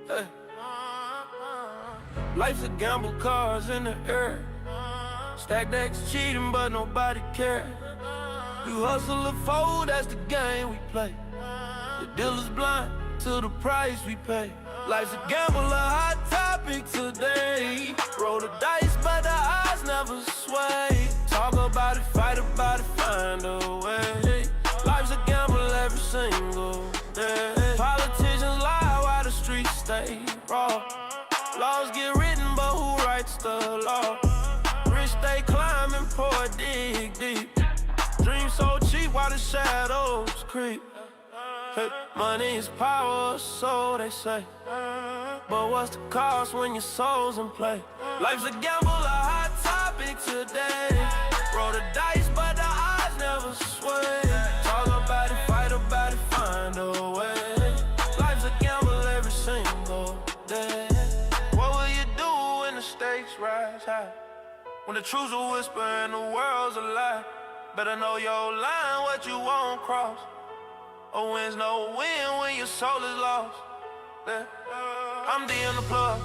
Hey. Life's a gamble, cars in the air. Stack decks cheating, but nobody cares. You hustle or fold, that's the game we play. The dealer's blind to the price we pay. Life's a gamble, a hot topic today. Roll the dice, but the odds never sway. Talk about it, fight about it, find a way. Life's a gamble every single day. Politicians lie while the streets stay raw. Laws get written, but who writes the law? Rich stay climbing, poor dig deep. Dreams so cheap while the shadows creep. Hey, money is power, so they say. But what's the cost when your soul's in play? Life's a gamble, a hot topic today. Roll the dice, but the odds never sway. Talk about it, fight about it, find a way. Life's a gamble every single day. What will you do when the stakes rise high? When the truth's a whisper and the world's a lie. Better know your line, what you won't cross. A win's no win when your soul is lost. Yeah. I'm D in the plug.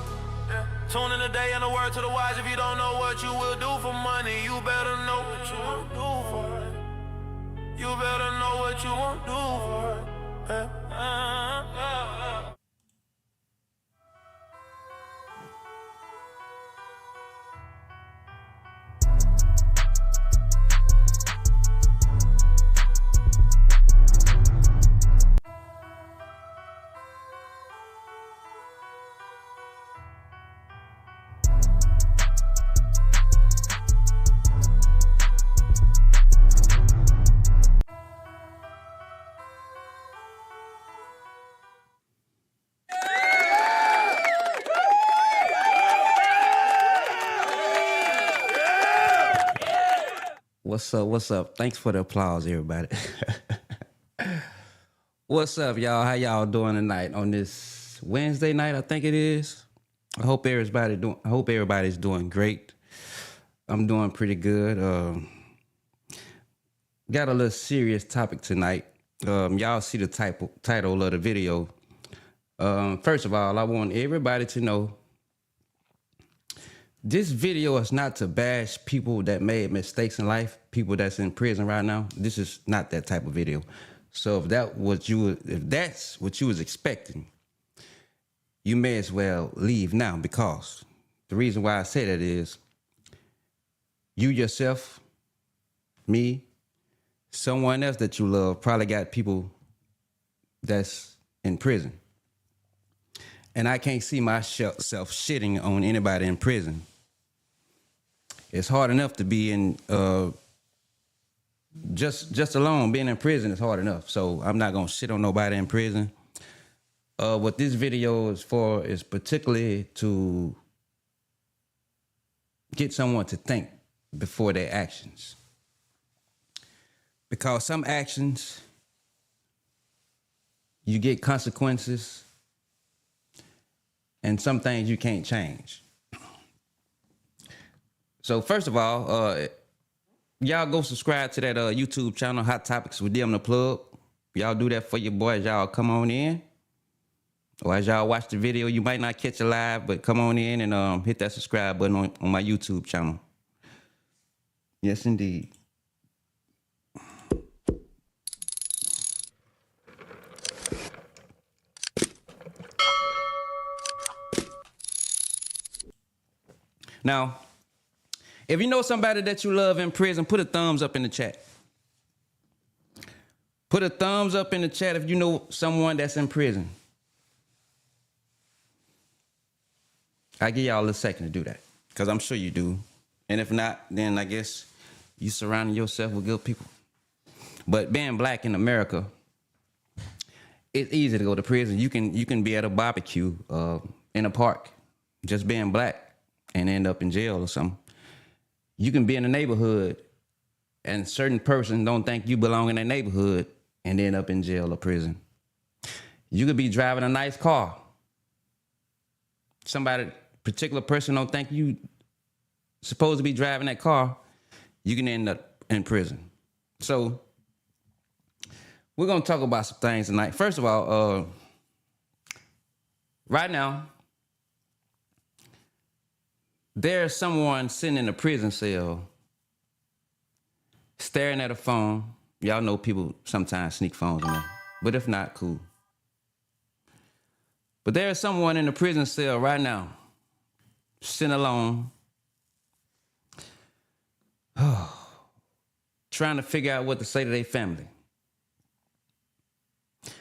Yeah. Tune in the day and the word to the wise. If you don't know what you will do for money, you better know what you won't do for it. You better know what you won't do for it. Yeah. What's up? What's up? Thanks for the applause, everybody. What's up, y'all? How y'all doing tonight on this Wednesday night? I think it is. I hope everybody's doing great. I'm doing pretty good. Got a little serious topic tonight. Y'all see the title of the video. First of all, I want everybody to know this video is not to bash people that made mistakes in life, people that's in prison right now. This is not that type of video. So if that's what you was expecting, you may as well leave now, because the reason why I say that is you yourself, me, someone else that you love probably got people that's in prison. And I can't see myself shitting on anybody in prison. It's hard enough to be in, just alone being in prison is hard enough. So I'm not gonna shit on nobody in prison. What this video is for is particularly to get someone to think before their actions. Because some actions, you get consequences, and some things you can't change. So first of all, y'all go subscribe to that YouTube channel, Hot Topics with Them the Plug. Y'all do that for your boys. Y'all come on in. Or as y'all watch the video, you might not catch it live, but come on in and hit that subscribe button on my YouTube channel. Yes, indeed. Now, if you know somebody that you love in prison, put a thumbs up in the chat. Put a thumbs up in the chat if you know someone that's in prison. I give y'all a second to do that, because I'm sure you do. And if not, then I guess you surrounding yourself with good people. But being black in America, it's easy to go to prison. You can be at a barbecue in a park, just being black, and end up in jail or something. You can be in a neighborhood and certain person don't think you belong in that neighborhood and end up in jail or prison. You could be driving a nice car. Particular person don't think you supposed to be driving that car, you can end up in prison. So we're gonna talk about some things tonight. First of all, right now, there's someone sitting in a prison cell staring at a phone. Y'all know people sometimes sneak phones in there, but if not, cool. But there's someone in the prison cell right now, sitting alone, trying to figure out what to say to their family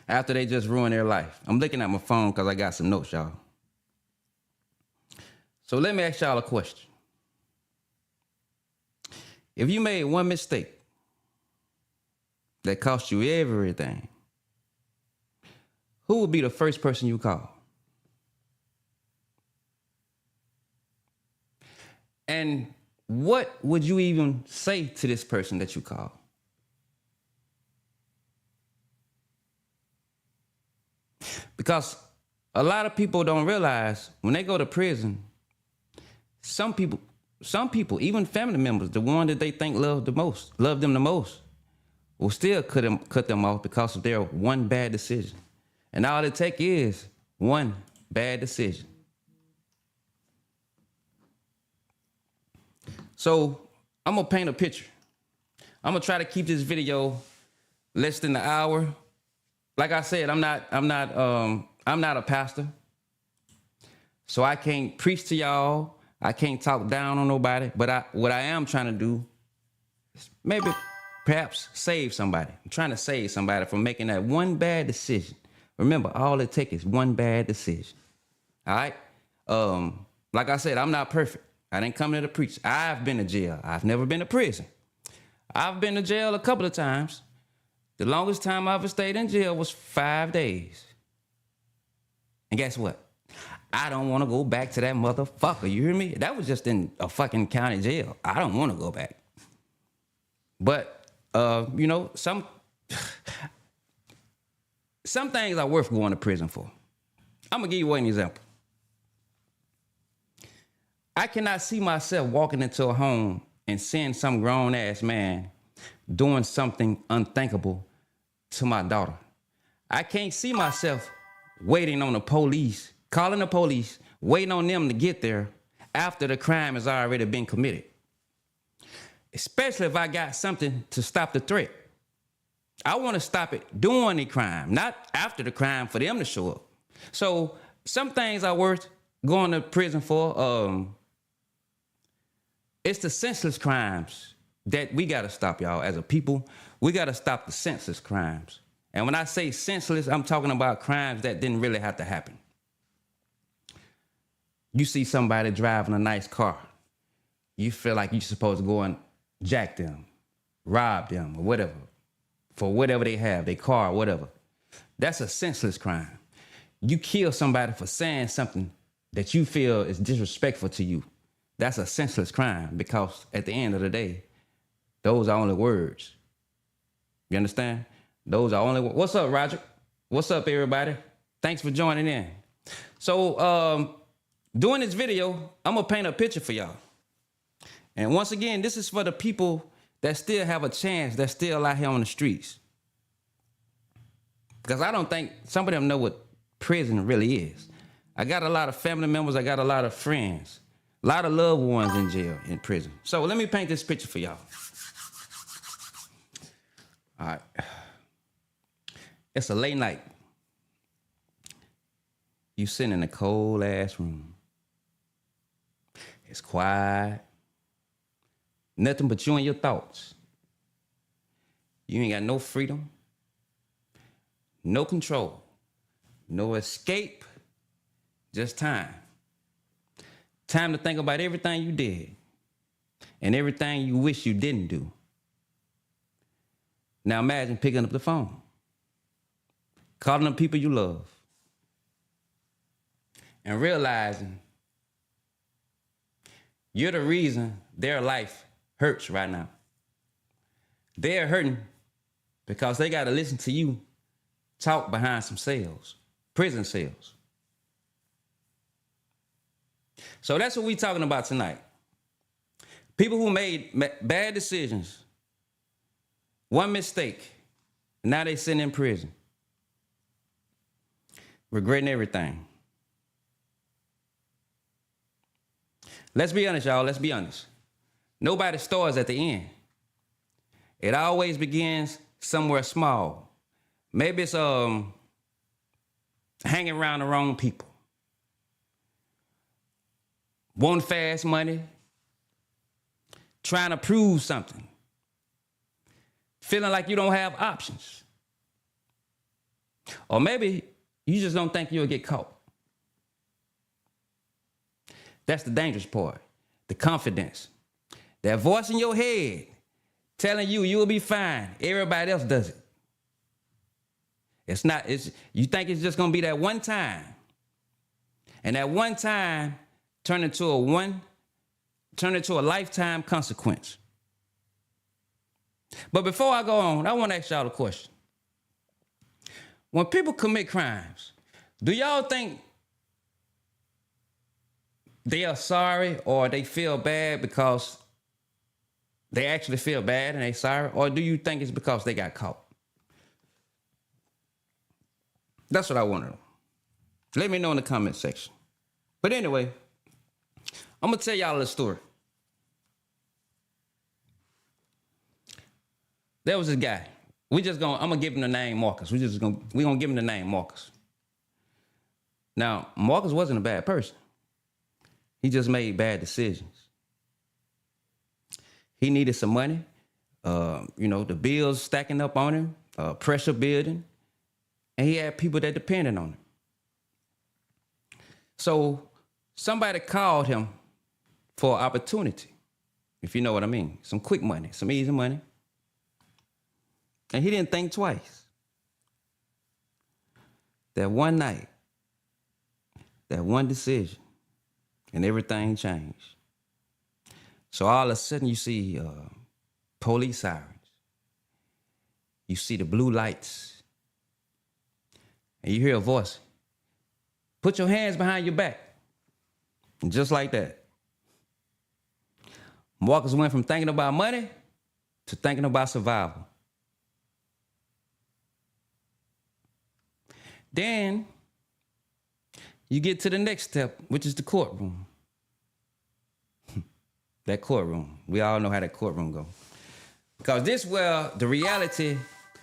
after they just ruined their life. I'm looking at my phone because I got some notes, y'all. So let me ask y'all a question. If you made one mistake that cost you everything, who would be the first person you call? And what would you even say to this person that you call? Because a lot of people don't realize when they go to prison, some people, even family members, the one that they think love them the most, will still cut them off because of their one bad decision. And all it takes is one bad decision. So I'm gonna paint a picture. I'm gonna try to keep this video less than an hour. Like I said, I'm not a pastor, so I can't preach to y'all. I can't talk down on nobody. But what I am trying to do is perhaps save somebody. I'm trying to save somebody from making that one bad decision. Remember, all it takes is one bad decision. All right? Like I said, I'm not perfect. I didn't come here to preach. I've been to jail. I've never been to prison. I've been to jail a couple of times. The longest time I ever stayed in jail was 5 days. And guess what? I don't want to go back to that motherfucker. You hear me? That was just in a fucking county jail. I don't want to go back. But, some things are worth going to prison for. I'm going to give you an example. I cannot see myself walking into a home and seeing some grown-ass man doing something unthinkable to my daughter. I can't see myself waiting on the police, calling the police, waiting on them to get there after the crime has already been committed. Especially if I got something to stop the threat. I want to stop it during the crime, not after the crime for them to show up. So some things are worth going to prison for. It's the senseless crimes that we got to stop, y'all. As a people, we got to stop the senseless crimes. And when I say senseless, I'm talking about crimes that didn't really have to happen. You see somebody driving a nice car. You feel like you're supposed to go and jack them, rob them, or whatever, for whatever they have, their car, whatever. That's a senseless crime. You kill somebody for saying something that you feel is disrespectful to you. That's a senseless crime because at the end of the day, those are only words. You understand? Those are only words. What's up, Roger? What's up, everybody? Thanks for joining in. So, doing this video, I'm going to paint a picture for y'all. And once again, this is for the people that still have a chance, that's still out here on the streets. Because I don't think some of them know what prison really is. I got a lot of family members. I got a lot of friends. A lot of loved ones in jail, in prison. So let me paint this picture for y'all. All right. It's a late night. You sitting in a cold ass room. It's quiet. Nothing but you and your thoughts. You ain't got no freedom, no control, no escape, just time. Time to think about everything you did and everything you wish you didn't do. Now imagine picking up the phone, calling the people you love, and realizing you're the reason their life hurts right now. They're hurting because they got to listen to you talk behind some cells, prison cells. So that's what we're talking about tonight. People who made bad decisions, one mistake, now they sitting in prison, regretting everything. Let's be honest, y'all. Let's be honest. Nobody starts at the end. It always begins somewhere small. Maybe it's hanging around the wrong people. Want fast money. Trying to prove something. Feeling like you don't have options. Or maybe you just don't think you'll get caught. That's the dangerous part. The confidence. That voice in your head telling you you'll be fine. Everybody else does it. You think it's just gonna be that one time. And that one time turn into a lifetime consequence. But before I go on, I want to ask y'all a question. When people commit crimes, do y'all think they are sorry or they feel bad because they actually feel bad and they sorry? Or do you think it's because they got caught? That's what I want to know. Let me know in the comment section. But anyway, I'm going to tell y'all a story. There was this guy. I'm going to give him the name Marcus. We're going to give him the name Marcus. Now, Marcus wasn't a bad person. He just made bad decisions. He needed some money. The bills stacking up on him, pressure building. And he had people that depended on him. So somebody called him for an opportunity, if you know what I mean. Some quick money, some easy money. And he didn't think twice. That one night, that one decision, and everything changed. So all of a sudden you see police sirens. You see the blue lights. And you hear a voice. Put your hands behind your back. And just like that, Marcus went from thinking about money to thinking about survival. Then you get to the next step, which is the courtroom. That courtroom. We all know how that courtroom goes. Because this is where the reality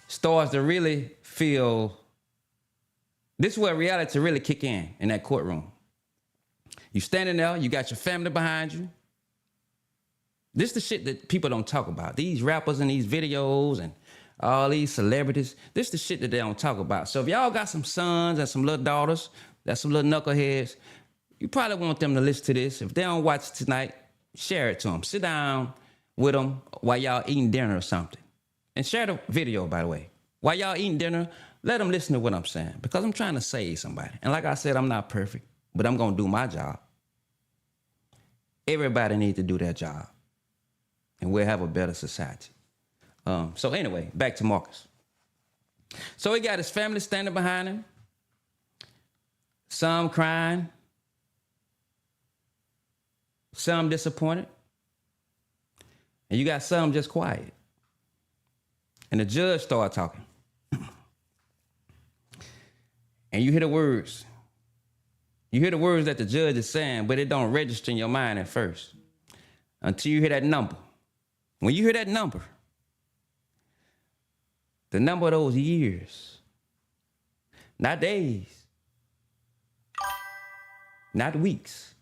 starts to really feel. This is where reality really kick in that courtroom. You standing there, you got your family behind you. This is the shit that people don't talk about. These rappers and these videos and all these celebrities, this is the shit that they don't talk about. So if y'all got some sons and some little daughters, that's some little knuckleheads, you probably want them to listen to this. If they don't watch it tonight, share it to them. Sit down with them while y'all eating dinner or something. And share the video, by the way. While y'all eating dinner, let them listen to what I'm saying, because I'm trying to save somebody. And like I said, I'm not perfect, but I'm going to do my job. Everybody needs to do their job, and we'll have a better society. So anyway, back to Marcus. So he got his family standing behind him, some crying, some disappointed, and you got some just quiet. And the judge started talking. And you hear the words. You hear the words that the judge is saying, but it don't register in your mind at first until you hear that number. When you hear that number, the number of those years, not days, not weeks,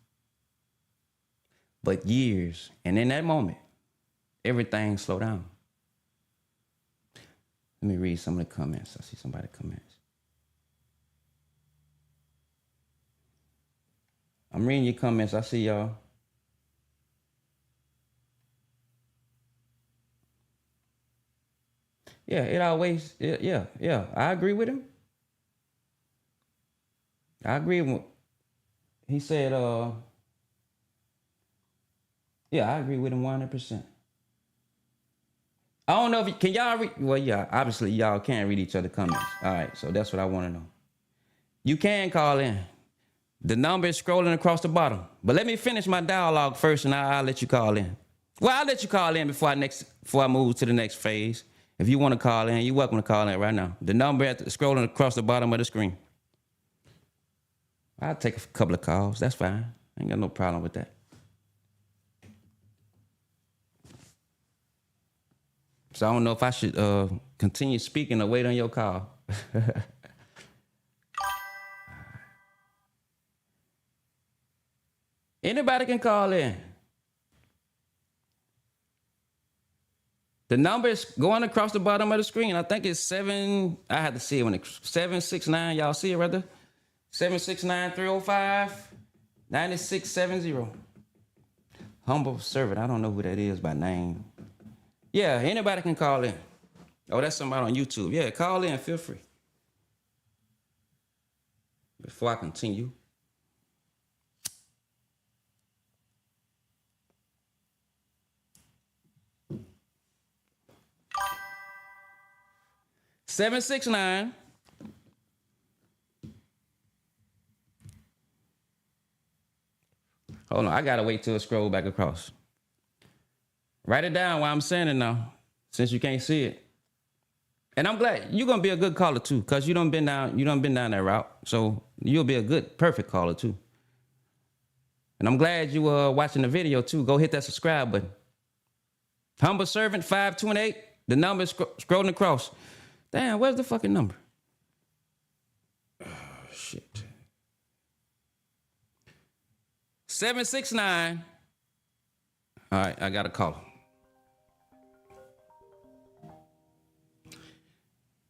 but years. And in that moment, everything slowed down. Let me read some of the comments. I see somebody comments. I'm reading your comments. I see y'all. Yeah, it always, yeah. I agree with him. I agree with, he said, yeah, I agree with him 100%. I don't know if, can y'all read? Well, yeah, obviously y'all can't read each other's comments. All right, so that's what I want to know. You can call in. The number is scrolling across the bottom. But let me finish my dialogue first, and I'll let you call in. Well, I'll let you call in before I move to the next phase. If you want to call in, you're welcome to call in right now. The number scrolling across the bottom of the screen. I'll take a couple of calls. That's fine. I ain't got no problem with that. So I don't know if I should continue speaking or wait on your call. Anybody can call in. The number is going across the bottom of the screen. I think it's 7. I had to see it when it's 769. Y'all see it right there? 769-305-9670. Humble servant. I don't know who that is by name. Yeah, anybody can call in. Oh, that's somebody on YouTube. Yeah, call in. Feel free. Before I continue. Seven 6-9. Hold on, I gotta wait till it scroll back across. Write it down while I'm saying it now, since you can't see it. And I'm glad you're gonna be a good caller too, cause you done been down that route. So you'll be a good, perfect caller too. And I'm glad you were watching the video too. Go hit that subscribe button. Humble Servant 528. The number is scrolling across. Damn, where's the fucking number? Oh, shit. 769. All right, I got a call.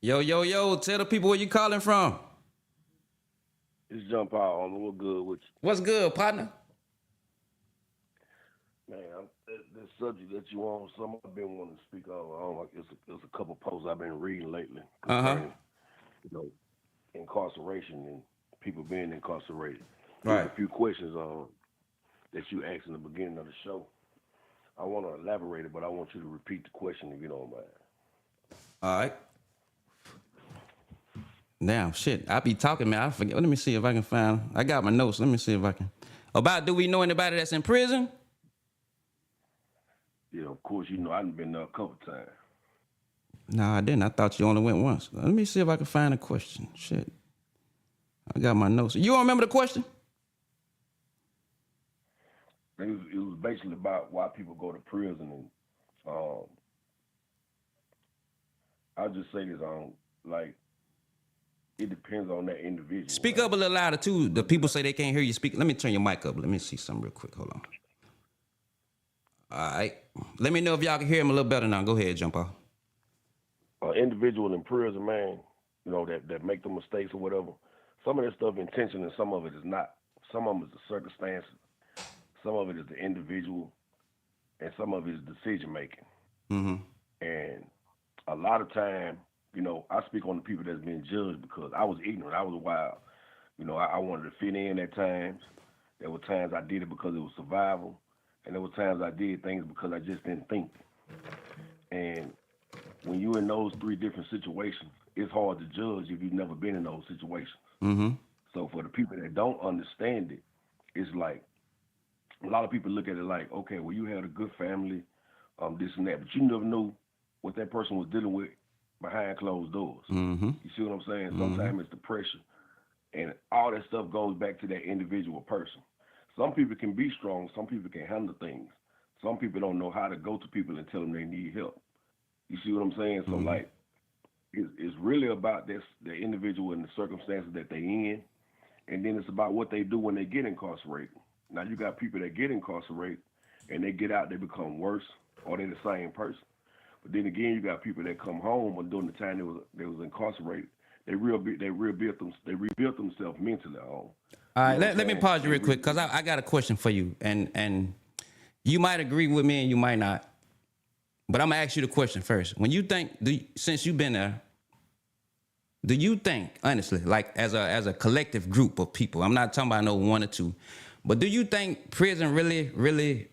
Yo, tell the people where you calling from. It's Jump Out on What's Good with you. What's good, partner? Man, the subject that you on, some I've been wanting to speak on. It's a couple posts I've been reading lately concerning, incarceration and people being incarcerated. Right. There's a few questions that you asked in the beginning of the show. I want to elaborate it, but I want you to repeat the question if you don't mind. All right. Damn, shit. I be talking, man. I forget. Let me see if I can find. I got my notes. Let me see if I can. About, do we know anybody that's in prison? Yeah, of course, you know I done been there a couple times. No, I didn't. I thought you only went once. Let me see if I can find a question. Shit. I got my notes. You don't remember the question? It was basically about why people go to prison, and I'll just say this like, it depends on that individual. Speak up a little louder too. The people say they can't hear you speak. Let me turn your mic up. Let me see something real quick. Hold on. All right. Let me know if y'all can hear him a little better now. Go ahead, jump off. An individual in prison, man, you know, that make the mistakes or whatever. Some of that stuff intentional and some of it is not. Some of them is the circumstances. Some of it is the individual, and some of it is decision making. Mm-hmm. And a lot of time, you know, I speak on the people that's being judged because I was ignorant. I was wild. You know, I wanted to fit in at times. There were times I did it because it was survival. And there were times I did things because I just didn't think. And when you're in those three different situations, it's hard to judge if you've never been in those situations. Mm-hmm. So for the people that don't understand it, it's like, a lot of people look at it like, okay, well, you had a good family, this and that, but you never knew what that person was dealing with behind closed doors. Mm-hmm. You see what I'm saying? Sometimes it's the pressure, and all that stuff goes back to that individual person. Some people can be strong. Some people can handle things. Some people don't know how to go to people and tell them they need help. You see what I'm saying? So, like, it's really about the individual and the circumstances that they're in, and then it's about what they do when they get incarcerated. Now, you got people that get incarcerated, and they get out, they become worse, or they're the same person. But then again, you got people that come home, and during the time they was incarcerated, they rebuilt themselves mentally. All right, let me pause you real quick, because I got a question for you, and you might agree with me and you might not, but I'm gonna ask you the question first. When you think, since you've been there, do you think, honestly, like as a collective group of people, I'm not talking about no one or two, but do you think prison really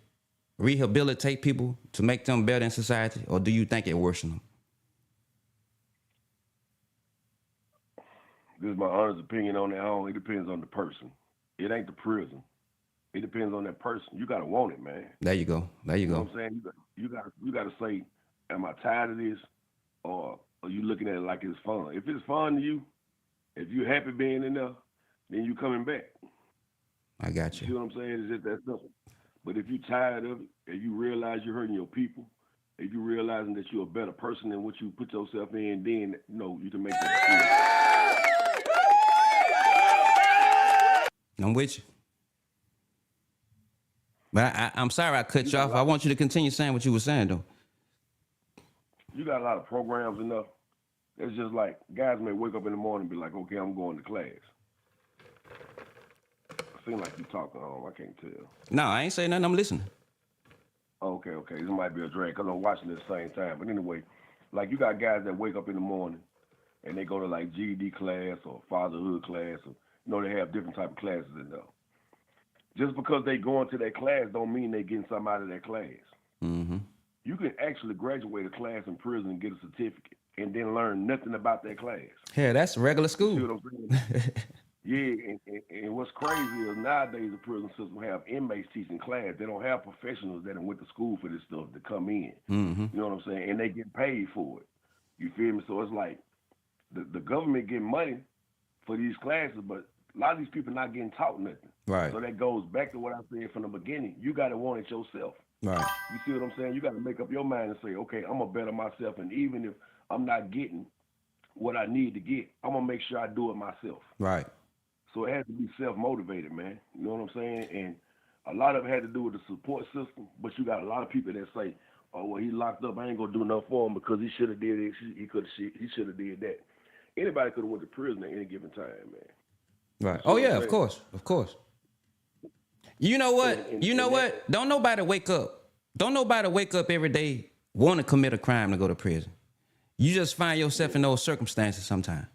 rehabilitate people to make them better in society, or do you think it worsens them? This is my honest opinion on that. It depends on the person. It ain't the prison. It depends on that person. You gotta want it, man. There you go. You know what I'm saying? You gotta say, am I tired of this, or are you looking at it like it's fun? If it's fun to you, if you're happy being in there, then you coming back. I got you. You see what I'm saying? It's just that simple. But if you're tired of it and you realize you're hurting your people If you realizing that you're a better person than what you put yourself in, then you can make that decision. I'm with you. But I'm sorry I cut you off. I want you to continue saying what you were saying, though. You got a lot of programs enough. It's just like guys may wake up in the morning and be like, okay, I'm going to class. It seems like you talking home. I can't tell. No, I ain't saying nothing. I'm listening. Okay. This might be a drag because I'm watching at the same time. But anyway, like you got guys that wake up in the morning and they go to like GED class or fatherhood class. Or, they have different type of classes in there. Just because they go into that class don't mean they getting something out of that class. Mm-hmm. You can actually graduate a class in prison and get a certificate and then learn nothing about that class. Yeah, that's regular school. You see what I'm saying? Yeah, and what's crazy is nowadays the prison system have inmates teaching class. They don't have professionals that went to school for this stuff to come in. Mm-hmm. You know what I'm saying? And they get paid for it. You feel me? So it's like the government getting money for these classes, but a lot of these people not getting taught nothing. Right. So that goes back to what I said from the beginning. You got to want it yourself. Right. You see what I'm saying? You got to make up your mind and say, okay, I'm going to better myself. And even if I'm not getting what I need to get, I'm going to make sure I do it myself. Right. So it has to be self-motivated, man. You know what I'm saying? And a lot of it had to do with the support system, but you got a lot of people that say, oh, well, he locked up. I ain't going to do nothing for him because he should have did this. He should have did that. Anybody could have went to prison at any given time, man. Right. Oh, yeah, of course. Of course. You know what? Don't nobody wake up. Don't nobody wake up every day want to commit a crime to go to prison. You just find yourself in those circumstances sometimes.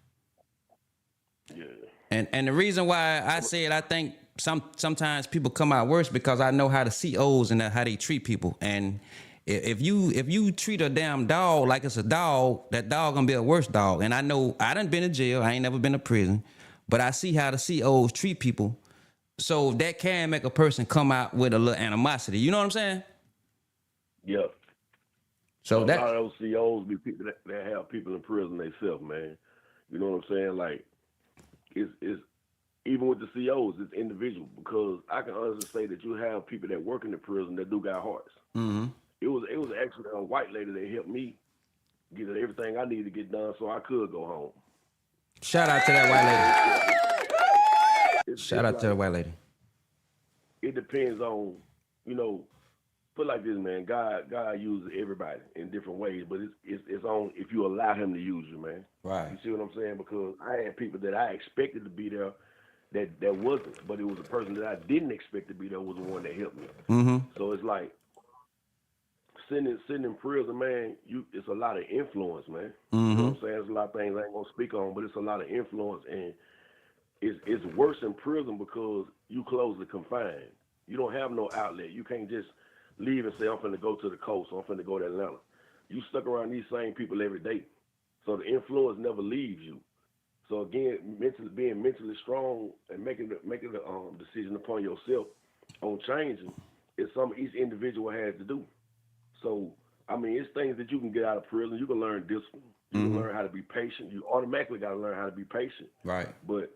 Yeah. And the reason why I said I think sometimes people come out worse because I know how the COs and how they treat people. And if you treat a damn dog like it's a dog, that dog gonna be a worse dog. And I know I done been in jail. I ain't never been to prison, but I see how the COs treat people. So that can make a person come out with a little animosity. You know what I'm saying? Yeah. So a that lot of those COs be people that have people in prison themselves, man. You know what I'm saying? Like, it's even with the COs, it's individual because I can honestly say that you have people that work in the prison that do got hearts. Mm-hmm. It was actually a white lady that helped me get everything I needed to get done so I could go home. Shout out to that white lady. Shout out to the white lady. It depends on, put like this, man. God uses everybody in different ways, but it's on if you allow him to use you, man. Right. You see what I'm saying? Because I had people that I expected to be there that wasn't, but it was a person that I didn't expect to be there was the one that helped me. Mm-hmm. So it's like sitting in prison, man. It's a lot of influence, man. Mm-hmm. You know what I'm saying? There's a lot of things I ain't gonna speak on, but it's a lot of influence, and it's worse in prison because you closely confined. You don't have no outlet. You can't just leave and say, I'm finna go to the coast, or I'm finna go to Atlanta. You stuck around these same people every day. So the influence never leaves you. So again, being mentally strong and making a decision upon yourself on changing is something each individual has to do. So, I mean, it's things that you can get out of prison. You can learn discipline. You can learn how to be patient. You automatically got to learn how to be patient. Right. But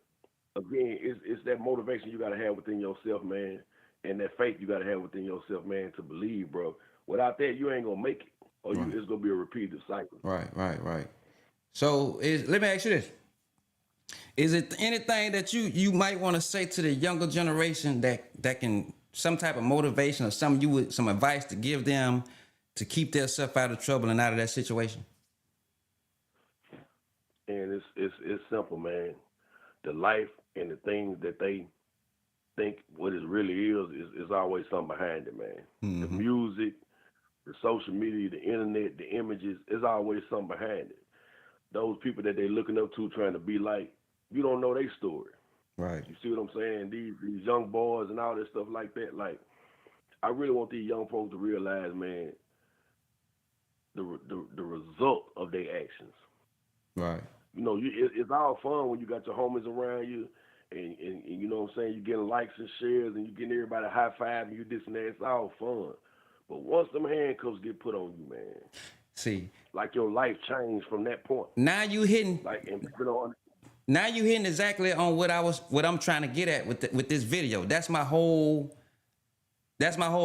again, it's that motivation you got to have within yourself, man, and that faith you got to have within yourself, man, to believe, bro. Without that, you ain't gonna make it, or it's gonna be a repeated cycle. Right. So, let me ask you this: is it anything that you might want to say to the younger generation that can some type of motivation or some advice to give them to keep themselves out of trouble and out of that situation? And it's simple, man. The life and the things that they think what it really is always something behind it, man. Mm-hmm. The music, the social media, the internet, the images, there's always something behind it. Those people that they looking up to, trying to be like, you don't know their story. Right. You see what I'm saying? These young boys and all this stuff like that. Like, I really want these young folks to realize, man, the result of their actions. Right. It's all fun when you got your homies around you, and you know what I'm saying, you're getting likes and shares, and you're getting everybody high five, and you this and that. It's all fun. But once them handcuffs get put on you, man, see, like your life changed from that point. Now you hitting. Now you hitting exactly on what I'm trying to get at with this video. That's my whole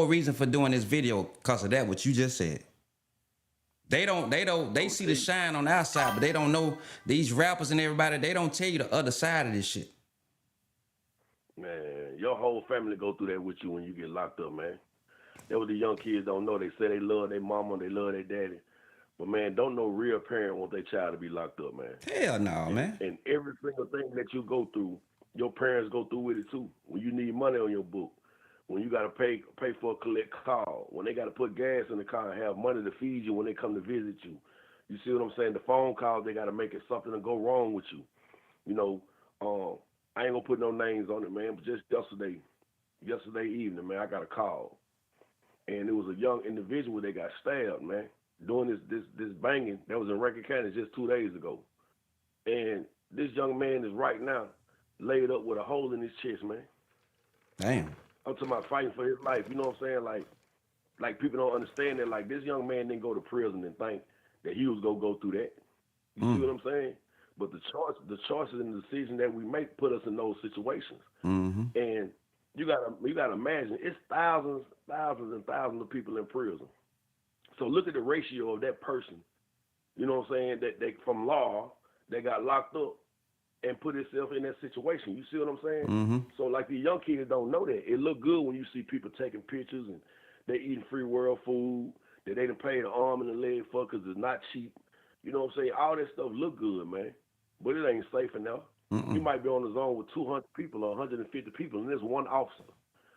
reason for doing this video, because of that, what you just said. They see the shine on the outside, but they don't know these rappers and everybody, they don't tell you the other side of this shit. Man, your whole family go through that with you when you get locked up, man. That's what the young kids don't know. They say they love their mama, they love their daddy. But, man, don't no real parent want their child to be locked up, man. Hell no, man. And every single thing that you go through, your parents go through with it, too. When you need money on your book, when you got to pay for a collect call, when they got to put gas in the car and have money to feed you when they come to visit you. You see what I'm saying? The phone calls, they got to make it something to go wrong with you. You know, I ain't going to put no names on it, man, but just yesterday evening, man, I got a call. And it was a young individual that got stabbed, man, doing this banging that was in Rankin County just 2 days ago. And this young man is right now laid up with a hole in his chest, man. Damn. I'm talking about fighting for his life. You know what I'm saying? Like people don't understand that. Like, this young man didn't go to prison and think that he was gonna go through that. You see what I'm saying? But the choices and the decisions that we make put us in those situations. Mm-hmm. And you gotta imagine it's thousands and thousands of people in prison. So look at the ratio of that person, you know what I'm saying, that they from law that got locked up and put itself in that situation. You see what I'm saying? Mm-hmm. So like the young kids don't know that. It look good when you see people taking pictures and they eating free world food that they done paid an arm and a leg for because it's not cheap. You know what I'm saying? All that stuff look good, man. But it ain't safe enough. You might be on the zone with 200 people or 150 people, and there's one officer.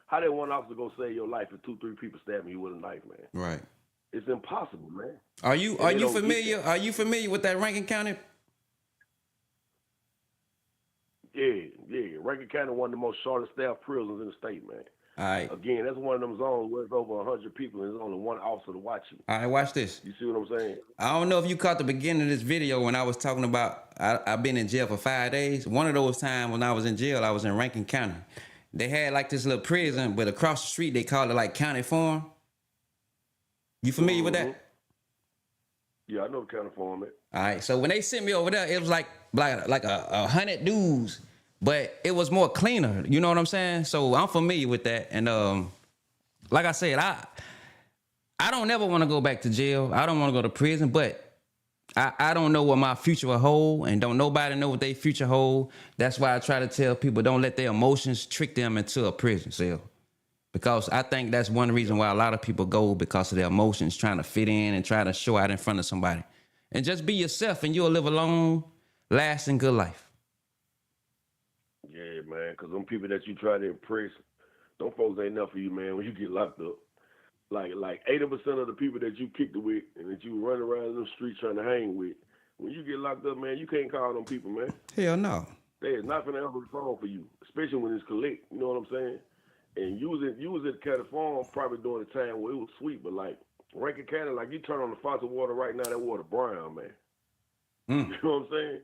How that one officer gonna save your life if 2-3 people stabbing you with a knife, man? Right. It's impossible, man. Are you familiar? Are you familiar with that Rankin County? Yeah. Rankin County one of the most shortest staff prisons in the state, man. All right. Again, that's one of them zones where it's over 100 people and there's only one officer to watch you. All right, watch this. You see what I'm saying? I don't know if you caught the beginning of this video when I was talking about I've been in jail for 5 days. One of those times when I was in jail, I was in Rankin County. They had like this little prison, but across the street they called it like County Farm. You familiar with that? Yeah, I know the County Farm, man. All right, so when they sent me over there, it was like 100 dudes, but it was more cleaner. You know what I'm saying? So I'm familiar with that, and like I said, I don't never want to go back to jail. I don't want to go to prison, but I don't know what my future will hold, and don't nobody know what their future hold. That's why I try to tell people, don't let their emotions trick them into a prison cell. Because I think that's one reason why a lot of people go, because of their emotions, trying to fit in and try to show out in front of somebody. And just be yourself and you'll live a long, lasting good life. Yeah, man, because them people that you try to impress, them folks ain't enough for you, man, when you get locked up. Like 80% of the people that you kicked it with and that you run around in the streets trying to hang with, when you get locked up, man, you can't call them people, man. Hell no. They is not gonna answer the phone for you, especially when it's collect. You know what I'm saying? And you was at County Farm probably during the time where it was sweet, but like Rankin County, like you turn on the faucet water right now, that water brown, man. You know what I'm saying?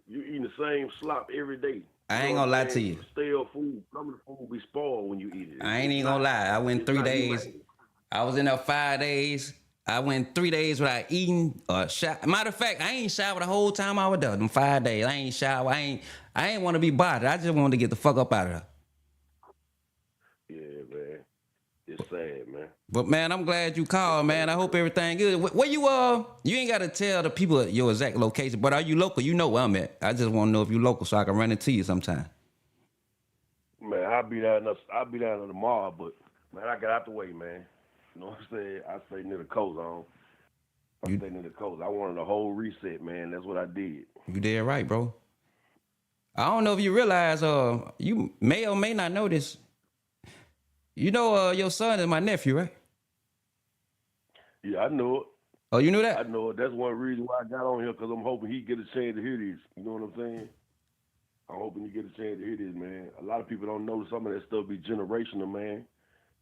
You eating the same slop every day. I ain't gonna lie to you. Stale food. Some of the food be spoiled when you eat it. I ain't even gonna lie. I went 3 days. I was in there 5 days. I went 3 days without eating or shower. Matter of fact, I ain't showered the whole time I was there. Them 5 days, I ain't showered. I ain't want to be bothered. I just wanted to get the fuck up out of there. Yeah, man. It's sad, man. But man, I'm glad you called, man. I hope everything good. Where you ain't gotta tell the people your exact location, but are you local? You know where I'm at. I just want to know if you local so I can run into you sometime. Man, I'll be down there tomorrow, but man, I got out the way, man. You know what I'm saying? I stay near the coast zone. I stay near the coast. I wanted a whole reset, man. That's what I did. You did right, bro. I don't know if you realize, you may or may not know this. You know, your son is my nephew, right? Yeah, I know it. Oh, you knew that? I know it. That's one reason why I got on here, because I'm hoping he get a chance to hear this. You know what I'm saying? I'm hoping he get a chance to hear this, man. A lot of people don't know some of that stuff be generational, man.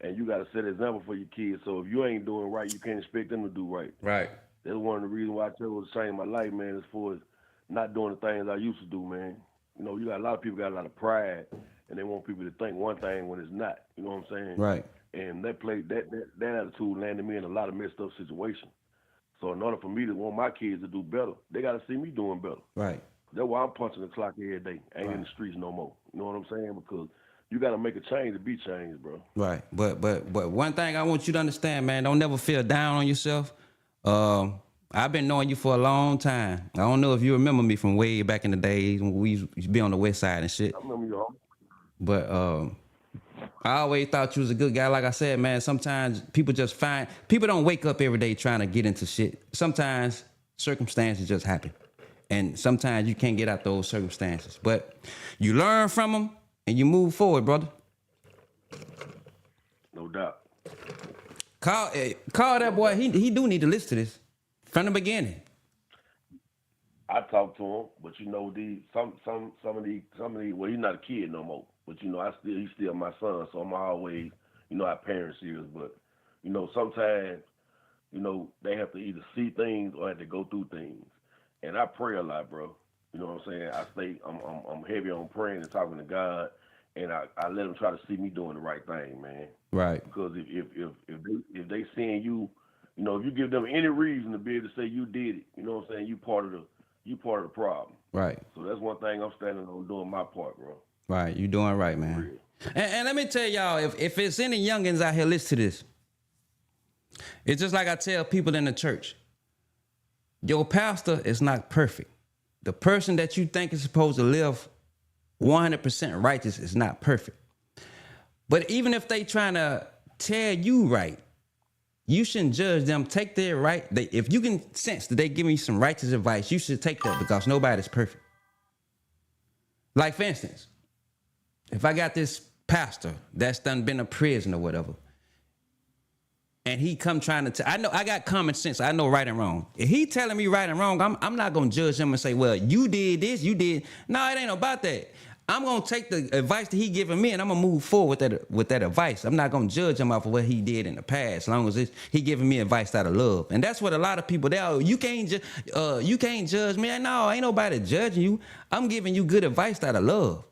And you got to set an example for your kids. So if you ain't doing right, you can't expect them to do right. Right. That's one of the reasons why I chose to change my life, man, as far as not doing the things I used to do, man. You know, you got a lot of people got a lot of pride, and they want people to think one thing when it's not. You know what I'm saying? Right. And that attitude landed me in a lot of messed up situations. So in order for me to want my kids to do better, they got to see me doing better. Right. That's why I'm punching the clock every day. I ain't in the streets no more. You know what I'm saying? Because you got to make a change to be changed, bro. Right. But one thing I want you to understand, man, don't never feel down on yourself I've been knowing you for a long time. I don't know if you remember me from way back in the days when we used to be on the west side and shit. I remember you, homie. But I always thought you was a good guy. Like I said, man, sometimes people don't wake up every day trying to get into shit. Sometimes circumstances just happen. And sometimes you can't get out those circumstances. But you learn from them and you move forward, brother. No doubt. Call that boy. He do need to listen to this from the beginning. I talked to him, but you know, some of the well, he's not a kid no more. But you know, he's still my son, so I'm always, you know, our parents is. But you know, sometimes, you know, they have to either see things or have to go through things. And I pray a lot, bro. You know what I'm saying? I'm heavy on praying and talking to God, and I let him try to see me doing the right thing, man. Right. Because if they seeing you, you know, if you give them any reason to be able to say you did it, you know what I'm saying? You part of the problem. Right. So that's one thing I'm standing on doing my part, bro. Right. You doing right, man. And let me tell y'all, if it's any youngins out here, listen to this. It's just like I tell people in the church. Your pastor is not perfect. The person that you think is supposed to live 100% righteous is not perfect. But even if they trying to tell you right, you shouldn't judge them. Take their right. If you can sense that they giving you some righteous advice, you should take that because nobody's perfect. Like, for instance, if I got this pastor that's done been a prison or whatever, and he come trying to I know I got common sense. I know right and wrong. If he telling me right and wrong, I'm not going to judge him and say, well, you did this, you did. No, it ain't about that. I'm going to take the advice that he giving me and I'm going to move forward with that advice. I'm not going to judge him off of what he did in the past, as long as he giving me advice out of love. And that's what a lot of people, you can't judge me. No, ain't nobody judging you. I'm giving you good advice out of love.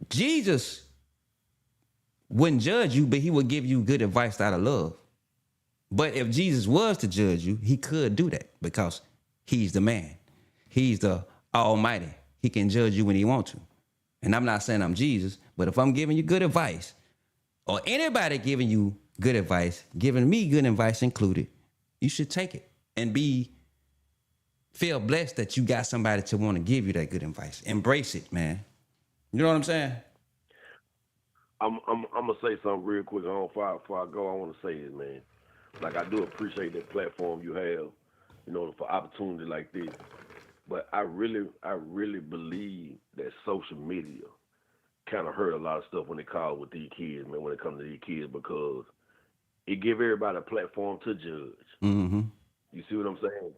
Jesus wouldn't judge you, but he would give you good advice out of love. But if Jesus was to judge you, he could do that because he's the man. He's the Almighty. He can judge you when he wants to. And I'm not saying I'm Jesus, but if I'm giving you good advice, or anybody giving you good advice, giving me good advice included, you should take it and feel blessed that you got somebody to want to give you that good advice. Embrace it, man. You know what I'm saying? I'm gonna say something real quick. Before I go, I want to say this, man. Like, I do appreciate that platform you have, you know, for opportunity like this. But I really believe that social media kind of hurt a lot of stuff when it comes with these kids, man. When it comes to these kids, because it give everybody a platform to judge. Mm-hmm. You see what I'm saying?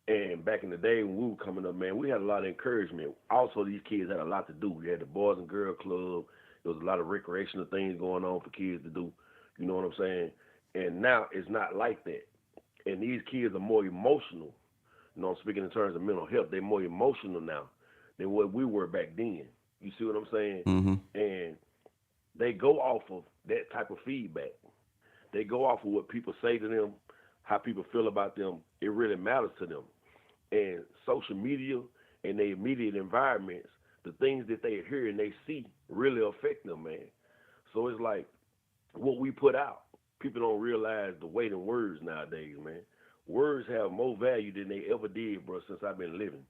And back in the day when we were coming up, man, we had a lot of encouragement. Also, these kids had a lot to do. We had the Boys and Girls Club. There was a lot of recreational things going on for kids to do. You know what I'm saying? And now it's not like that. And these kids are more emotional. You know, I'm speaking in terms of mental health. They're more emotional now than what we were back then. You see what I'm saying? Mm-hmm. And they go off of that type of feedback. They go off of what people say to them, how people feel about them. It really matters to them. And social media and their immediate environments, the things that they hear and they see really affect them, man. So it's like what we put out. People don't realize the weight in words nowadays, man. Words have more value than they ever did, bro, since I've been living.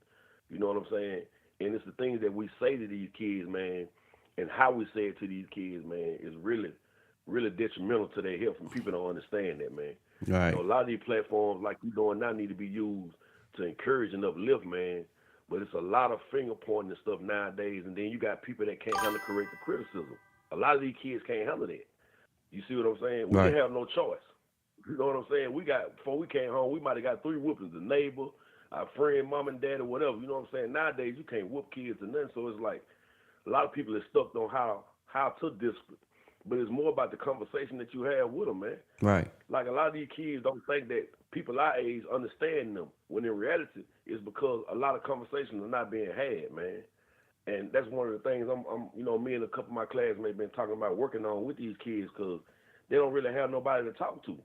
You know what I'm saying? And it's the things that we say to these kids, man, and how we say it to these kids, man, is really, really detrimental to their health, and people don't understand that, man. Right. You know, a lot of these platforms like you doing now need to be used to encourage and uplift, man. But it's a lot of finger pointing and stuff nowadays, and then you got people that can't handle corrective criticism. A lot of these kids can't handle that. You see what I'm saying? We didn't have no choice. You know what I'm saying? Before we came home, we might have got 3 whoopings. The neighbor, our friend, mom and dad, or whatever. You know what I'm saying? Nowadays, you can't whoop kids or nothing. So it's like a lot of people are stuck on how to discipline. But it's more about the conversation that you have with them, man. Right. Like, a lot of these kids don't think that people our age understand them, when in reality, it's because a lot of conversations are not being had, man. And that's one of the things I'm you know, me and a couple of my classmates been talking about working on with these kids, because they don't really have nobody to talk to.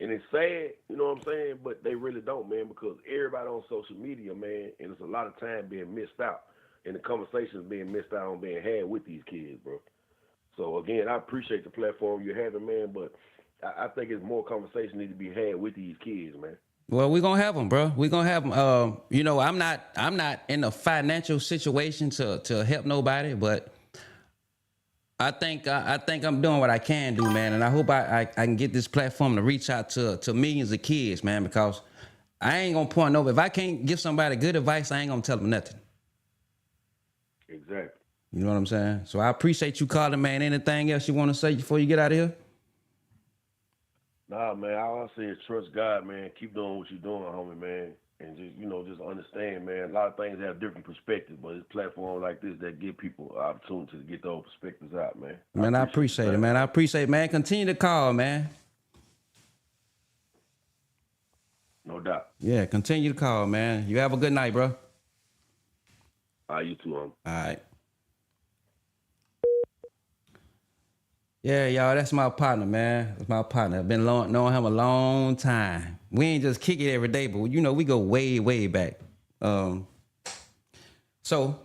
And it's sad, you know what I'm saying? But they really don't, man, because everybody on social media, man, and there's a lot of time being missed out, and the conversations being missed out on being had with these kids, bro. So, again, I appreciate the platform you're having, man, but I think it's more conversation need to be had with these kids, man. Well, we're gonna have them, bro. We're gonna have them. You know, I'm not in a financial situation to help nobody, but I think I'm doing what I can do, man. And I hope I can get this platform to reach out to millions of kids, man, because I ain't gonna point over. If I can't give somebody good advice, I ain't gonna tell them nothing. Exactly. You know what I'm saying? So I appreciate you calling, man. Anything else you want to say before you get out of here? Nah, man, all I say is trust God, man. Keep doing what you're doing, homie, man. And just understand, man. A lot of things have different perspectives, but it's platforms like this that give people an opportunity to get those perspectives out, man. Man, I appreciate it, man. I appreciate it, man. Continue to call, man. No doubt. Yeah, continue to call, man. You have a good night, bro. All right, you too, homie. All right. Yeah, y'all, that's my partner, man. That's my partner. I've been knowing him a long time. We ain't just kick it every day, but you know, we go way, way back. So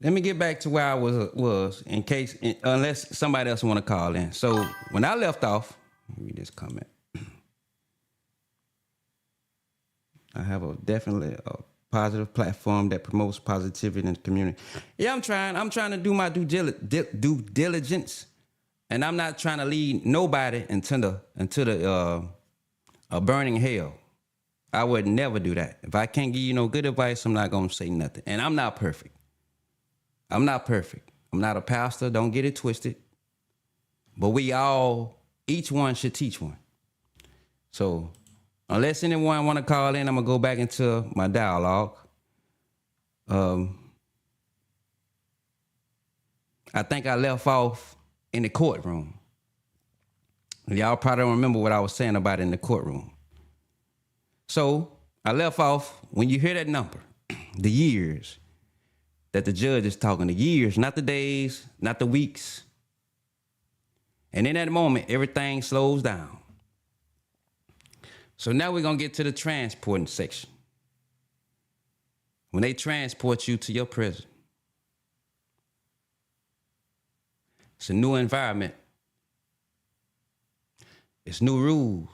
let me get back to where I was in case, unless somebody else want to call in. So when I left off, let me read this comment. I have definitely a positive platform that promotes positivity in the community. Yeah, I'm trying to do my due diligence, and I'm not trying to lead nobody into a burning hell. I would never do that. If I can't give you no good advice, I'm not gonna say nothing. And I'm not perfect. I'm not perfect. I'm not a pastor. Don't get it twisted. But each one should teach one. So unless anyone want to call in, I'm going to go back into my dialogue. I think I left off in the courtroom. Y'all probably don't remember what I was saying about in the courtroom. So I left off when you hear that number, the years that the judge is talking, the years, not the days, not the weeks. And in that moment, everything slows down. So now we're going to get to the transporting section. When they transport you to your prison. It's a new environment. It's new rules.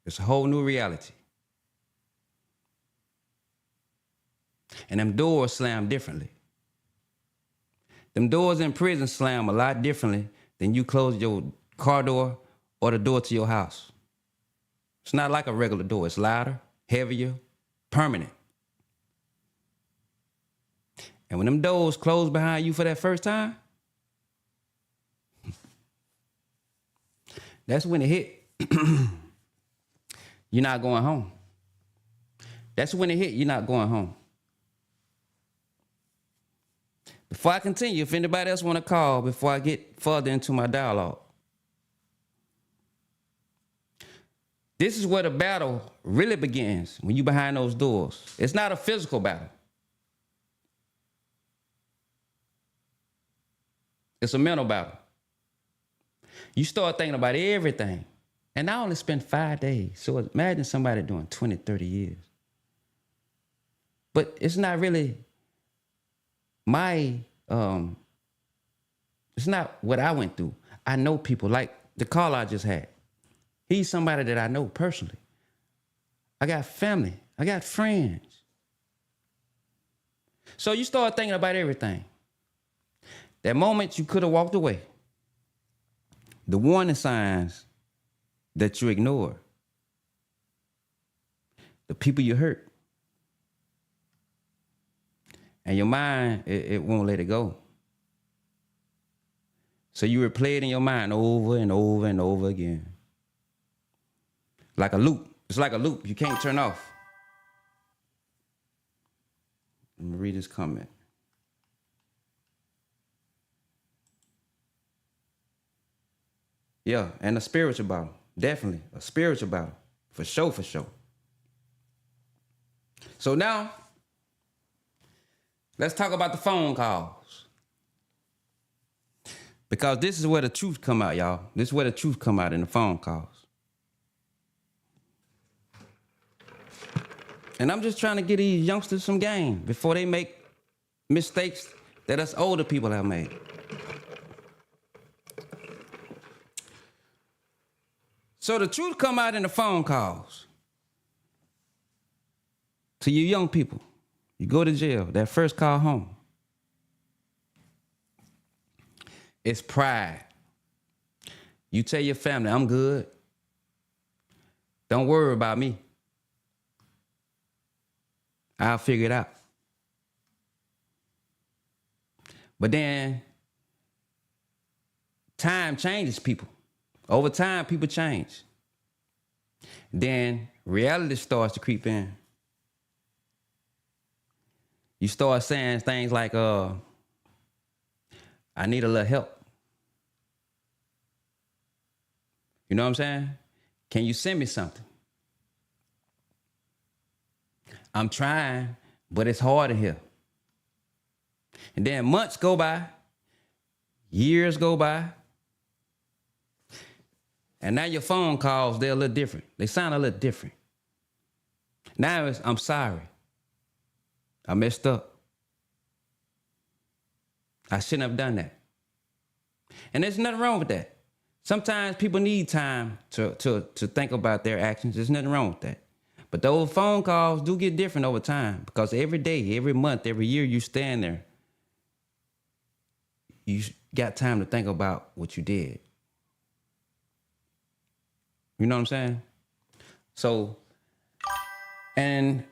It's a whole new reality. And them doors slam differently. Them doors in prison slam a lot differently than you close your car door or the door to your house. It's not like a regular door. It's louder, heavier, permanent. And when them doors close behind you for that first time, that's when it hit. You're not going home. That's when it hit. You're not going home. Before I continue, if anybody else want to call before I get further into my dialogue, this is where the battle really begins, when you behind those doors. It's not a physical battle. It's a mental battle. You start thinking about everything. And I only spent 5 days. So imagine somebody doing 20, 30 years. But it's not really it's not what I went through. I know people like the call I just had. He's somebody that I know personally. I got family. I got friends. So you start thinking about everything. That moment you could have walked away. The warning signs that you ignore. The people you hurt. And your mind, it won't let it go. So you replay it in your mind over and over and over again. Like a loop. It's like a loop you can't turn off. Let me read this comment. Yeah, and a spiritual battle. Definitely a spiritual battle. For sure, for sure. So now, let's talk about the phone calls. Because this is where the truth come out, y'all. This is where the truth come out in the phone calls. And I'm just trying to get these youngsters some game before they make mistakes that us older people have made. So the truth come out in the phone calls. To you young people, you go to jail, that first call home. It's pride. You tell your family, I'm good. Don't worry about me. I'll figure it out. But then time changes people. Over time, people change. Then reality starts to creep in. You start saying things like, I need a little help. You know what I'm saying? Can you send me something? I'm trying, but it's hard in here. And then months go by, years go by, and now your phone calls, they're a little different. They sound a little different. Now it's, I'm sorry. I messed up. I shouldn't have done that. And there's nothing wrong with that. Sometimes people need time to think about their actions. There's nothing wrong with that. But those phone calls do get different over time because every day, every month, every year you stand there, you got time to think about what you did. You know what I'm saying? So, and,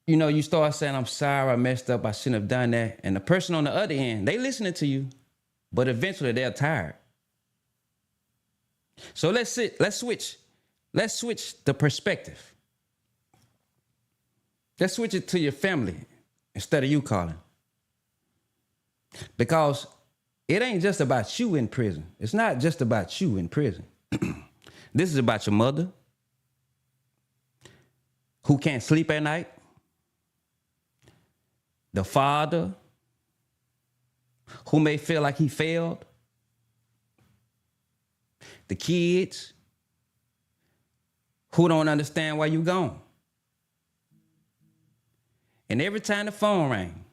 you know, you start saying, I'm sorry, I messed up, I shouldn't have done that. And the person on the other end, they listening to you, but eventually they're tired. So let's switch the perspective. Let's switch it to your family instead of you calling. Because it ain't just about you in prison. It's not just about you in prison. This is about your mother who can't sleep at night, the father who may feel like he failed, the kids who don't understand why you gone. And every time the phone rang,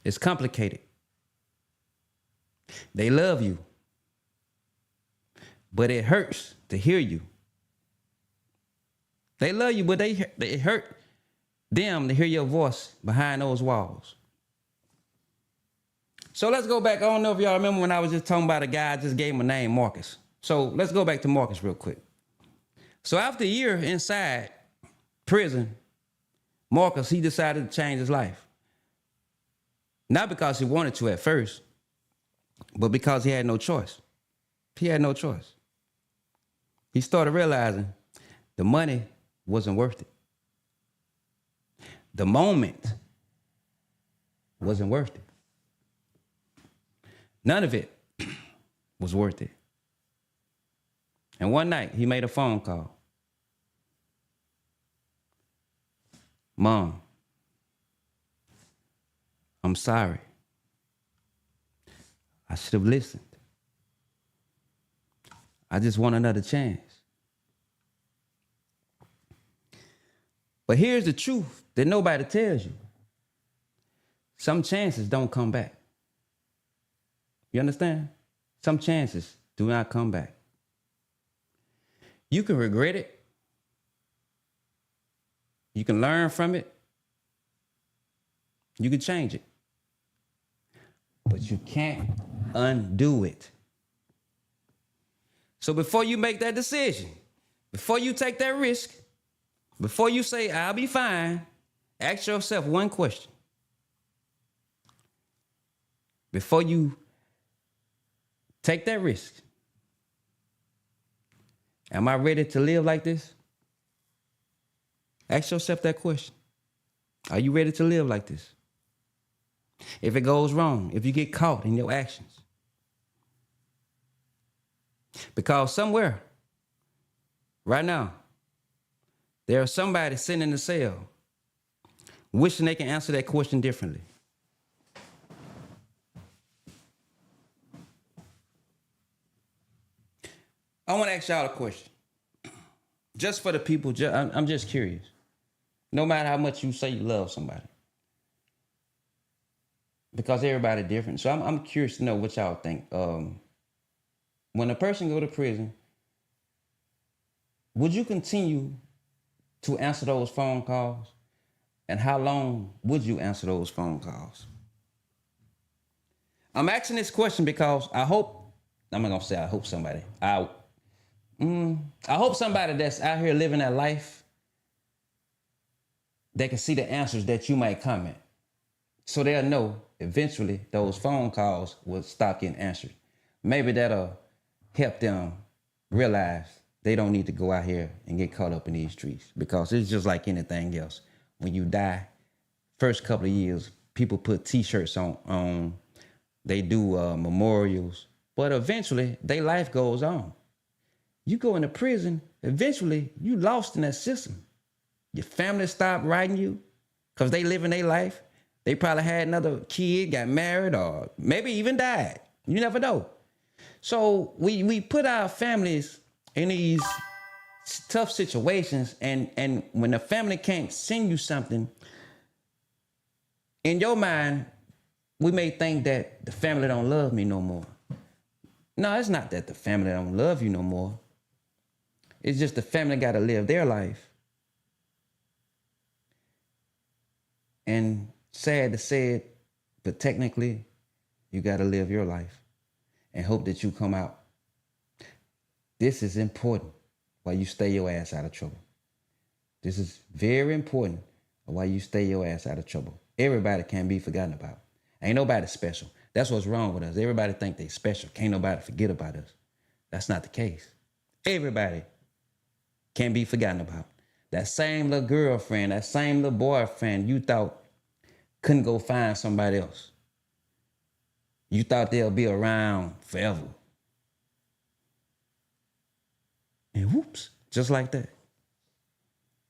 it's complicated. They love you, but it hurts to hear you. They love you, but it hurt them to hear your voice behind those walls. So let's go back. I don't know if y'all remember when I was just talking about a guy, I just gave him a name, Marcus. So let's go back to Marcus real quick. So after a year inside prison, Marcus, he decided to change his life. Not because he wanted to at first, but because he had no choice. He had no choice. He started realizing the money wasn't worth it. The moment wasn't worth it. None of it was worth it. And one night, he made a phone call. Mom, I'm sorry. I should have listened. I just want another chance. But here's the truth that nobody tells you. Some chances don't come back. You understand? Some chances do not come back. You can regret it. You can learn from it. You can change it. But you can't undo it. So before you make that decision, before you take that risk, before you say, I'll be fine, ask yourself one question. Before you take that risk, am I ready to live like this? Ask yourself that question. Are you ready to live like this? If it goes wrong, if you get caught in your actions. Because somewhere, right now, there's somebody sitting in the cell wishing they can answer that question differently. I want to ask y'all a question. Just for the people, I'm just curious. No matter how much you say you love somebody. Because everybody's different. So I'm curious to know what y'all think. When a person go to prison, would you continue to answer those phone calls? And how long would you answer those phone calls? I'm asking this question because I'm not gonna say I hope somebody. I hope somebody that's out here living that life, they can see the answers that you might comment. So they'll know eventually those phone calls will stop getting answered. Maybe that'll help them realize they don't need to go out here and get caught up in these streets, because it's just like anything else. When you die, first couple of years, people put t-shirts on, they do memorials, but eventually their life goes on. You go into prison, eventually you lost in that system. Your family stopped writing you because they living their life. They probably had another kid, got married, or maybe even died. You never know. So we put our families in these tough situations, and when the family can't send you something, in your mind, we may think that the family don't love me no more. No, it's not that the family don't love you no more. It's just the family got to live their life. And sad to say it, but technically, you got to live your life and hope that you come out. This is important while you stay your ass out of trouble. This is very important while you stay your ass out of trouble. Everybody can be forgotten about. Ain't nobody special. That's what's wrong with us. Everybody think they special. Can't nobody forget about us. That's not the case. Everybody can be forgotten about. That same little girlfriend, that same little boyfriend you thought couldn't go find somebody else. You thought they'll be around forever. And whoops, just like that,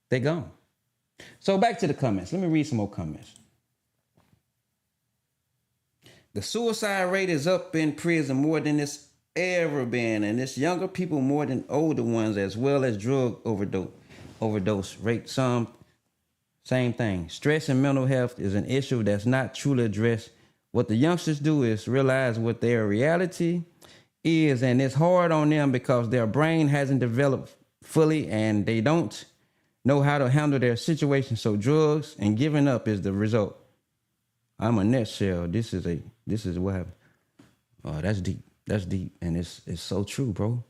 they gone. So back to the comments. Let me read some more comments. The suicide rate is up in prison more than it's ever been, and it's younger people more than older ones, as well as drug overdose rate. Same thing. Stress and mental health is an issue that's not truly addressed. What the youngsters do is realize what their reality is, and it's hard on them because their brain hasn't developed fully and they don't know how to handle their situation. So drugs and giving up is the result. I'm a nutshell. This is what happened. Oh, that's deep. That's deep. And it's so true, bro.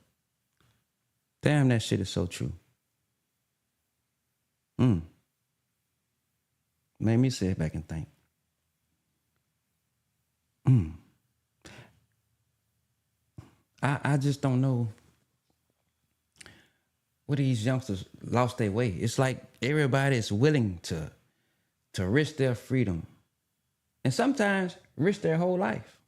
Damn, that shit is so true. Made me sit back and think. I just don't know where these youngsters lost their way. It's like everybody is willing to risk their freedom, and sometimes risk their whole life.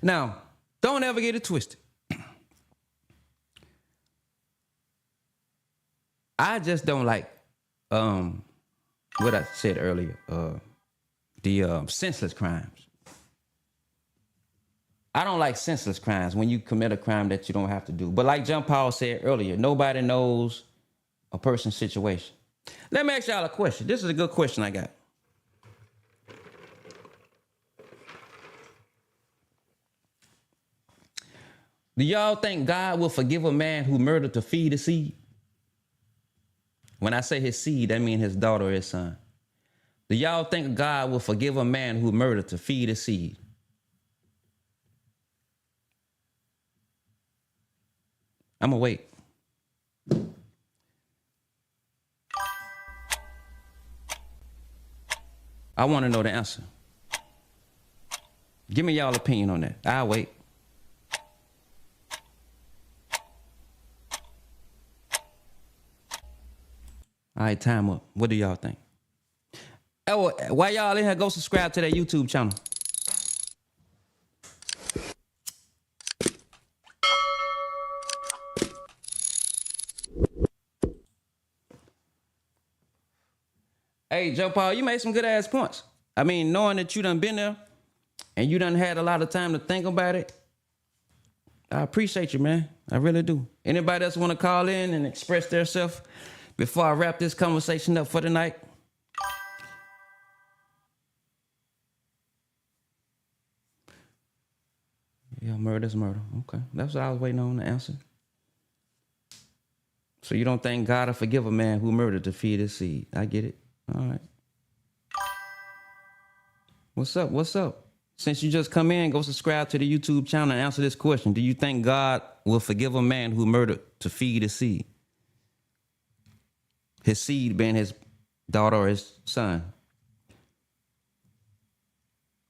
Now, don't ever get it twisted. I just don't like what I said earlier, the senseless crimes. I don't like senseless crimes when you commit a crime that you don't have to do. But like John Paul said earlier, nobody knows a person's situation. Let me ask y'all a question. This is a good question I got. Do y'all think God will forgive a man who murdered to feed his seed? When I say his seed, that means his daughter or his son. Do y'all think God will forgive a man who murdered to feed his seed? I'm gonna wait. I want to know the answer. Give me y'all opinion on that. I'll wait. All right, time up. What do y'all think? Oh, while y'all in here, go subscribe to that YouTube channel. Hey, Joe Paul, you made some good ass points. I mean, knowing that you done been there and you done had a lot of time to think about it, I appreciate you, man. I really do. Anybody else want to call in and express themselves before I wrap this conversation up for the night? Yeah, murder is murder. Okay. That's what I was waiting on the answer. So you don't think God will forgive a man who murdered to feed his seed? I get it. All right. What's up? What's up? Since you just come in, go subscribe to the YouTube channel and answer this question. Do you think God will forgive a man who murdered to feed his seed? His seed being his daughter or his son.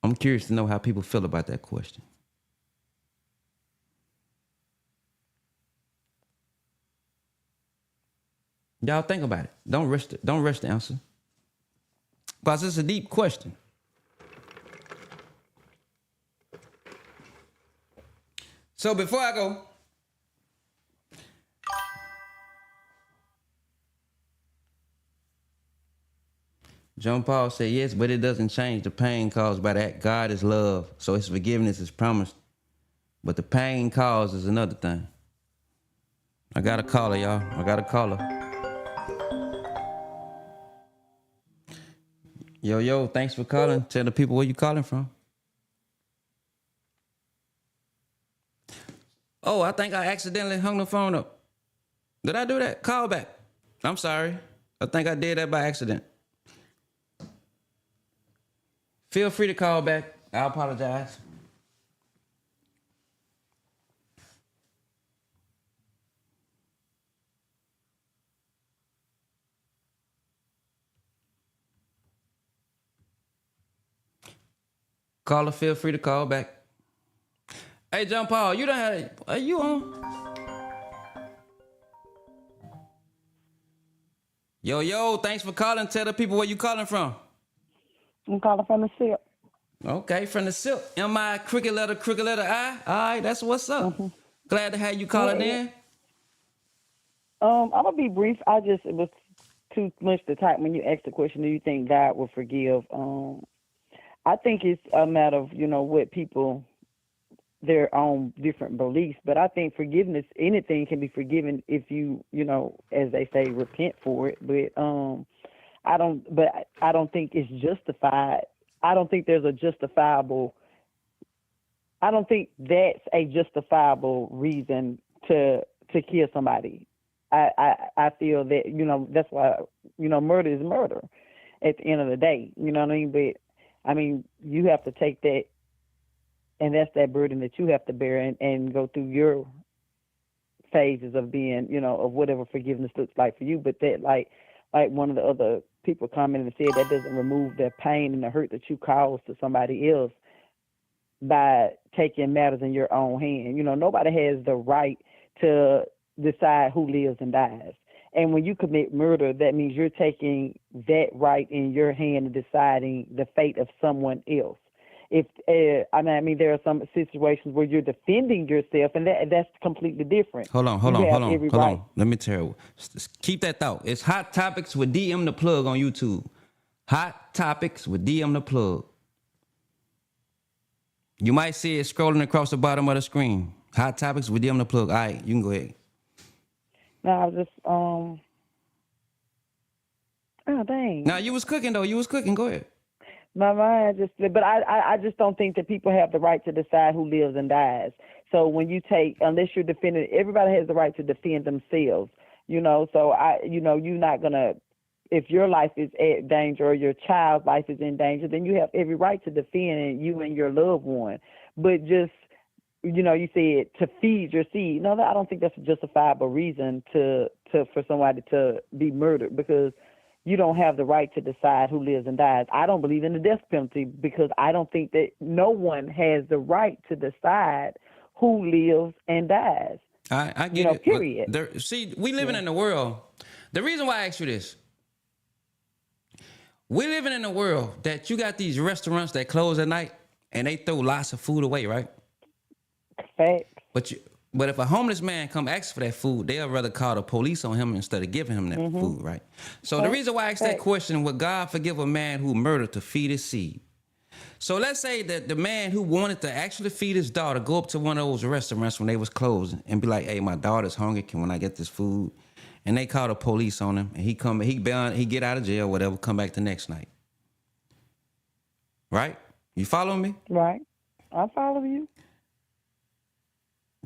I'm curious to know how people feel about that question. Y'all think about it. Don't rush the answer. Because it's a deep question. So before I go, John Paul said, yes, but it doesn't change the pain caused by that. God is love, so his forgiveness is promised. But the pain caused is another thing. I got a caller, y'all. I got a caller. Yo, thanks for calling. Tell the people where you calling from. Oh, I think I accidentally hung the phone up. Did I do that? Call back. I'm sorry. I think I did that by accident. Feel free to call back. I apologize. Caller, feel free to call back. Hey, John Paul, you done had are you on? Yo, thanks for calling. Tell the people where you calling from. I'm calling from the SIP. Okay, from the SIP. M-I, crooked letter I. All right, that's what's up. Mm-hmm. Glad to have you calling in. I'm going to be brief. It was too much to type when you asked the question, do you think God will forgive? I think it's a matter of, what people, their own different beliefs. But I think forgiveness, anything can be forgiven if you, as they say, repent for it. But I don't think it's justified. I don't think that's a justifiable reason to kill somebody. I feel that, that's why, murder is murder at the end of the day. You know what I mean? But you have to take that, and that's that burden that you have to bear and go through your phases of being, of whatever forgiveness looks like for you. But that, like one of the other people commented and said, that doesn't remove the pain and the hurt that you cause to somebody else by taking matters in your own hand. Nobody has the right to decide who lives and dies. And when you commit murder, that means you're taking that right in your hand and deciding the fate of someone else. There are some situations where you're defending yourself, and that's completely different. Hold on. Let me tell you. Keep that thought. It's Hot Topics with DM the Plug on YouTube. Hot Topics with DM the Plug. You might see it scrolling across the bottom of the screen. Hot Topics with DM the Plug. All right, you can go ahead. No, I was just, oh, dang. Now, you was cooking, though. Go ahead. My mind but I just don't think that people have the right to decide who lives and dies. So when you unless you're defending, everybody has the right to defend themselves, so you're not going to, if your life is at danger or your child's life is in danger, then you have every right to defend you and your loved one. But just, you said to feed your seed. No, I don't think that's a justifiable reason for somebody to be murdered, because you don't have the right to decide who lives and dies. I don't believe in the death penalty, because I don't think that no one has the right to decide who lives and dies. I get it. Period. We living in a world. The reason why I ask you this, we living in a world that you got these restaurants that close at night and they throw lots of food away, right? Facts. But if a homeless man come ask for that food, they'll rather call the police on him instead of giving him that food, right? So the reason why I asked that question, would God forgive a man who murdered to feed his seed? So let's say that the man who wanted to actually feed his daughter go up to one of those restaurants when they was closing and be like, hey, my daughter's hungry. When I get this food? And they call the police on him, and he get out of jail, whatever, come back the next night. Right? You follow me? Right. I follow you.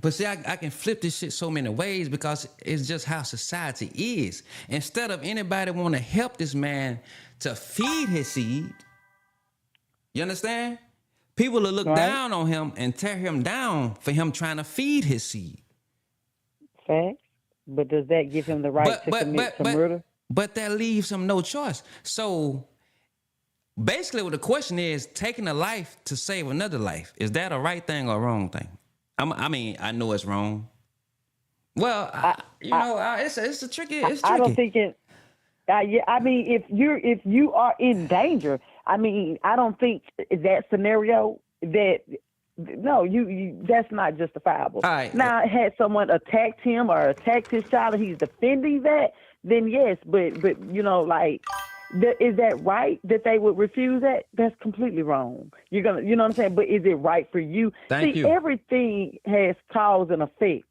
But see, I can flip this shit so many ways because it's just how society is. Instead of anybody want to help this man to feed his seed, you understand? People will look Right. down on him and tear him down for him trying to feed his seed. Facts. But does that give him the right to commit to murder? But that leaves him no choice. So basically what the question is, taking a life to save another life, is that a right thing or a wrong thing? I mean, I know it's wrong. Well, it's a tricky. It's tricky. I don't think it. Yeah, I mean, if you are in danger, I mean, I don't think that scenario that no, you that's not justifiable. All right. Now, had someone attacked him or attacked his child and he's defending that, then yes, but you know, like. Is that right that they would refuse that? That's completely wrong. You know what I'm saying? But is it right for you? Thank you. Everything has cause and effect.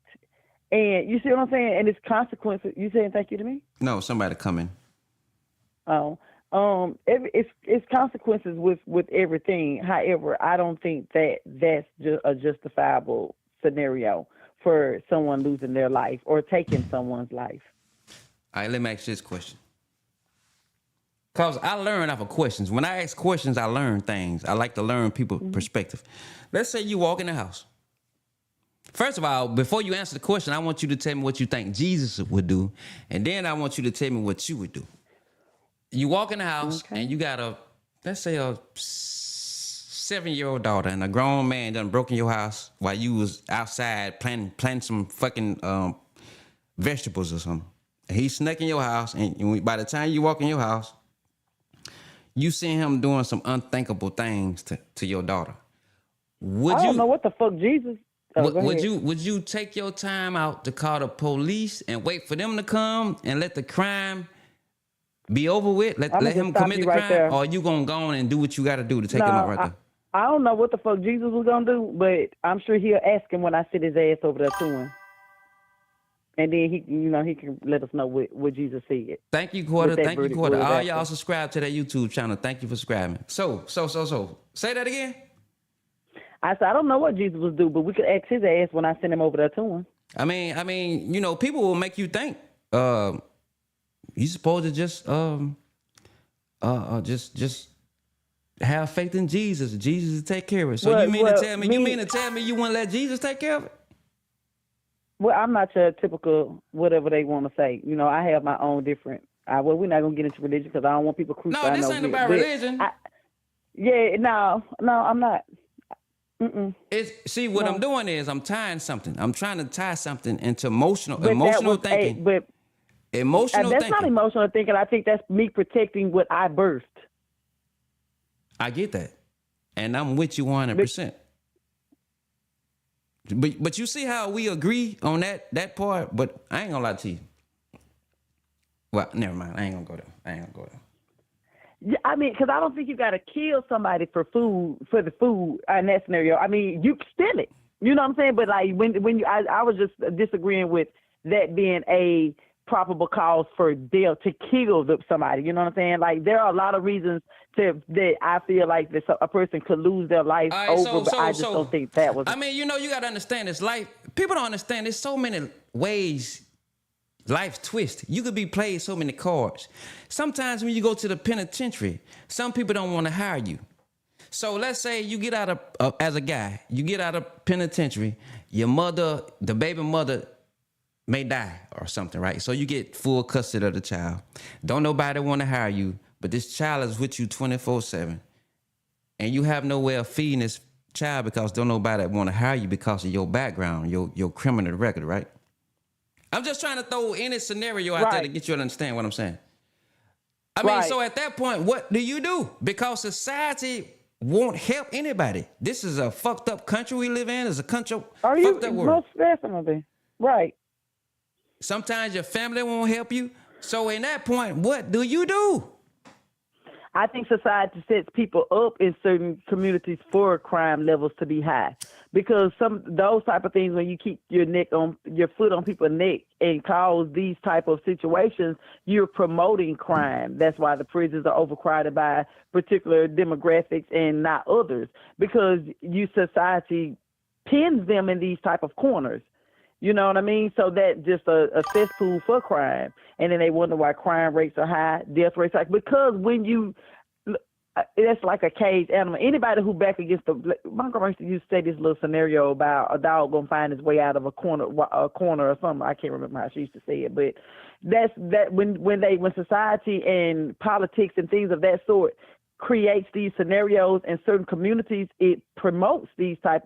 And you see what I'm saying? And it's consequences. You saying thank you to me? No, somebody coming. Oh. It's consequences with everything. However, I don't think that that's a justifiable scenario for someone losing their life or taking someone's life. All right, let me ask you this question. Because I learn off of questions. When I ask questions, I learn things. I like to learn people's perspective. Let's say you walk in the house. First of all, before you answer the question, I want you to tell me what you think Jesus would do. And then I want you to tell me what you would do. You walk in the house and you got let's say a 7-year-old daughter and a grown man done broke in your house while you was outside planting some fucking vegetables or something. And he snuck in your house, and by the time you walk in your house, you see him doing some unthinkable things to your daughter. I don't know what the fuck Jesus. Would you take your time out to call the police and wait for them to come and let the crime be over with? Let him commit the crime, there. or you gonna go on and do what you got to do to take him out right there? I don't know what the fuck Jesus was gonna do, but I'm sure he'll ask him when I sit his ass over there to him. And then he can let us know what Jesus said. Thank you, Quarter. Thank you, Quarter. All y'all after. subscribe to that YouTube channel. Thank you for subscribing. So. Say that again. I said I don't know what Jesus was do, but we could ask his ass when I send him over there to him. I mean, you know, people will make you think. You supposed to just have faith in Jesus. Jesus will take care of it. So you mean to tell me you wouldn't let Jesus take care of it? Well, I'm not your typical whatever they want to say. You know, I have my own different. We're not gonna get into religion because I don't want people crucifying. No, this ain't about religion. No, I'm not. Mm-mm. I'm doing is I'm tying something. I'm trying to tie something into emotional thinking. Emotional that's thinking. not emotional thinking. I think that's me protecting what I birthed. I get that, and I'm with you 100%. But you see how we agree on that part. But I ain't gonna lie to you. Well, never mind. I ain't gonna go there. Yeah, I mean, because I don't think you got to kill somebody for the food in that scenario. I mean, you can steal it. You know what I'm saying? But like I was just disagreeing with that being a probable cause for death to kill somebody. You know what I'm saying? Like there are a lot of reasons that I feel like that a person could lose their life over, but I just don't think that was. I mean, you know, you got to understand this life. People don't understand. There's so many ways life twists. You could be played so many cards. Sometimes when you go to the penitentiary, some people don't want to hire you. So let's say you get out of as a guy, you get out of penitentiary, your mother, the baby mother may die or something, right? So you get full custody of the child. Don't nobody want to hire you, but this child is with you 24/7. And you have no way of feeding this child because don't nobody want to hire you because of your background, your criminal record, right? I'm just trying to throw any scenario out there to get you to understand what I'm saying. I mean, so at that point, what do you do? Because society won't help anybody. This is a fucked up country we live in. It's a country fucked up world. Most definitely. Right. Sometimes your family won't help you. So in that point, what do you do? I think society sets people up in certain communities for crime levels to be high, because those type of things, when you keep your foot on people's neck and cause these type of situations, you're promoting crime. That's why the prisons are overcrowded by particular demographics and not others, because society pins them in these type of corners. You know what I mean? So that just a cesspool for crime. And then they wonder why crime rates are high, death rates are high. Because when you, it's like a caged animal. Anybody who back against my grandma used to say this little scenario about a dog gonna find his way out of a corner or something. I can't remember how she used to say it, but when society and politics and things of that sort creates these scenarios in certain communities, it promotes these type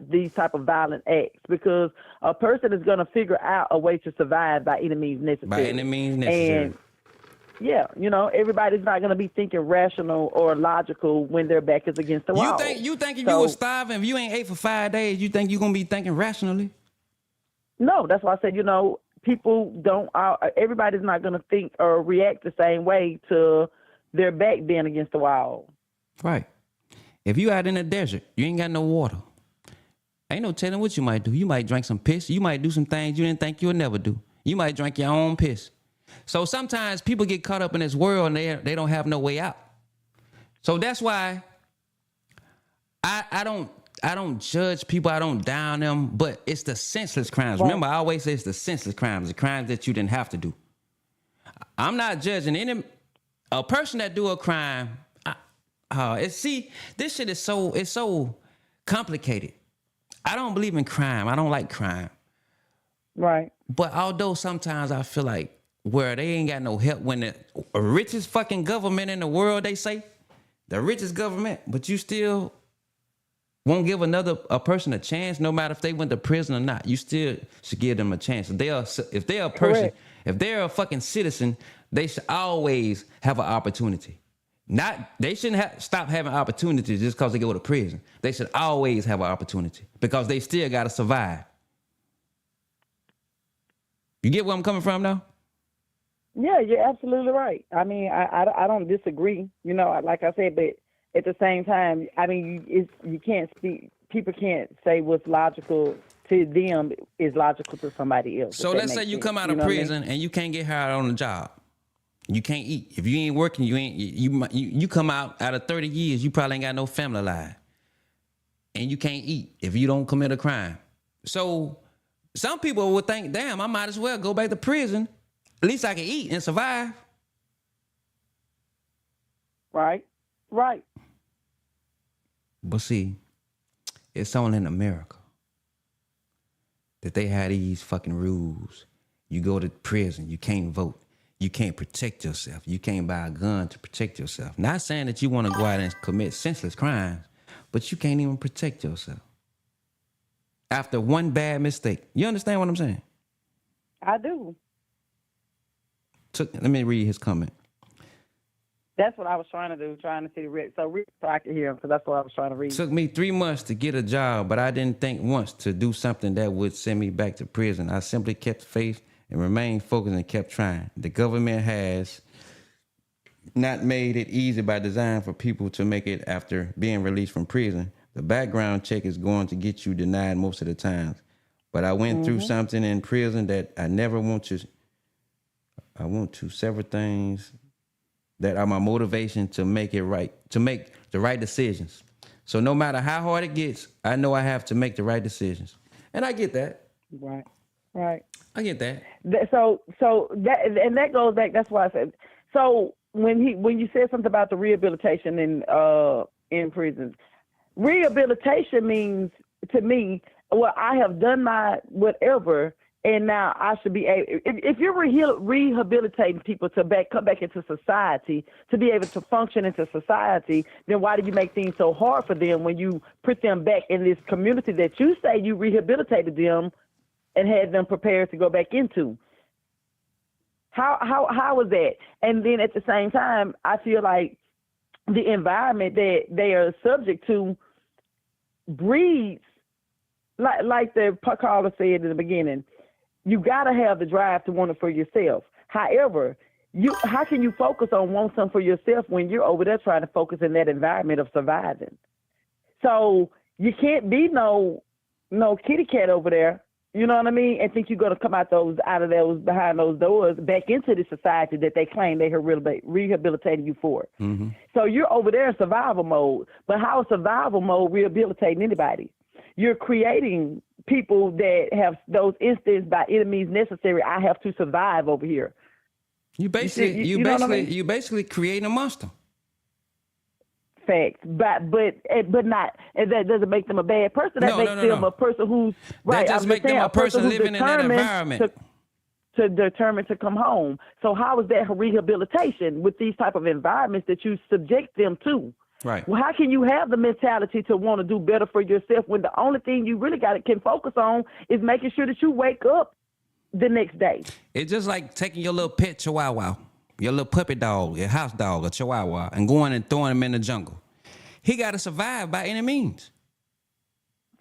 of violent acts, because a person is going to figure out a way to survive by any means necessary. By any means necessary. And yeah, everybody's not going to be thinking rational or logical when their back is against the wall. You think if you were starving, if you ain't ate for 5 days, you think you're going to be thinking rationally? No, that's why I said, people don't, everybody's not going to think or react the same way to their back being against the wall. Right. If you out in the desert, you ain't got no water. Ain't no telling what you might do. You might drink some piss. You might do some things you didn't think you would never do. You might drink your own piss. So sometimes people get caught up in this world and they don't have no way out. So that's why I don't judge people. I don't down them, but it's the senseless crimes. Right. Remember, I always say it's the senseless crimes, the crimes that you didn't have to do. I'm not judging a person that do a crime. This shit is so complicated. I don't believe in crime. I don't like crime. Right. But although sometimes I feel like where they ain't got no help, when the richest fucking government in the world, they say, the richest government, but you still won't give a person a chance, no matter if they went to prison or not. You still should give them a chance. If they're a person, correct, if they're a fucking citizen, they should always have an opportunity. They shouldn't stop having opportunities just because they go to prison. They should always have an opportunity because they still got to survive. You get where I'm coming from now? Yeah, you're absolutely right. I mean, I don't disagree, like I said, but at the same time, I mean, you can't speak, people can't say what's logical to them is logical to somebody else. So let's say you come out of prison and you can't get hired on the job. You can't eat. If you ain't working, you come out of 30 years, you probably ain't got no family life. And you can't eat if you don't commit a crime. So some people would think, damn, I might as well go back to prison. At least I can eat and survive. Right. But see, it's only in America that they have these fucking rules. You go to prison, you can't vote. You can't protect yourself. You can't buy a gun to protect yourself. Not saying that you want to go out and commit senseless crimes, but you can't even protect yourself after one bad mistake. You understand what I'm saying? I do. Let me read his comment. That's what I was trying to do, trying to see so I could hear him, because that's what I was trying to read. It took me 3 months to get a job, but I didn't think once to do something that would send me back to prison. I simply kept faith and remained focused and kept trying. The government has not made it easy by design for people to make it after being released from prison. The background check is going to get you denied most of the times. But I went through something in prison that I never want to. I want to several things that are my motivation to make it right, to make the right decisions. So no matter how hard it gets, I know I have to make the right decisions. And I get that. Right. I get that. So that goes back. That's why I said. So when you said something about the rehabilitation in prisons, rehabilitation means to me, well, I have done my whatever, and now I should be able. If you're rehabilitating people to come back into society, to be able to function into society, then why do you make things so hard for them when you put them back in this community that you say you rehabilitated them and had them prepared to go back into? How is that? And then at the same time, I feel like the environment that they are subject to breeds, like the caller said in the beginning, you got to have the drive to want it for yourself. However, how can you focus on wanting something for yourself when you're over there trying to focus in that environment of surviving? So you can't be no kitty cat over there, you know what I mean, and think you're going to come out of those behind those doors back into the society that they claim they have rehabilitated you for. Mm-hmm. So you're over there in survival mode. But how is survival mode rehabilitating anybody? You're creating people that have those instances by any means necessary. I have to survive over here. You basically, you know what I mean? you basically creating a monster. Facts, but not, and that doesn't make them a bad person. That makes them a person who's right. That just makes them a person living in that environment. To determine to come home. So how is that rehabilitation with these type of environments that you subject them to? Right. Well, how can you have the mentality to want to do better for yourself when the only thing you really can focus on is making sure that you wake up the next day? It's just like taking your little pet chihuahua, your little puppy dog, your house dog, a chihuahua, and going and throwing him in the jungle. He got to survive by any means.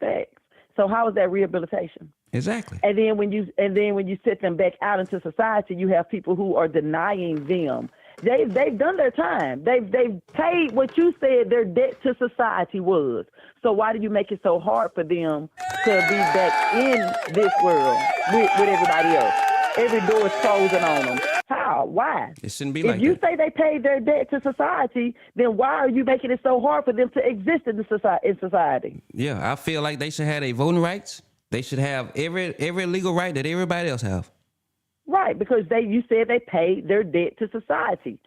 Facts. So how is that rehabilitation? Exactly. And then when you set them back out into society, you have people who are denying them. They've done their time. They've paid what you said their debt to society was. So why do you make it so hard for them to be back in this world with everybody else? Every door is closing on them. How? Why? It shouldn't be like that. If you say they paid their debt to society, then why are you making it so hard for them to exist in society? Yeah, I feel like they should have their voting rights. They should have every legal right that everybody else have. Right, because you said they paid their debt to society.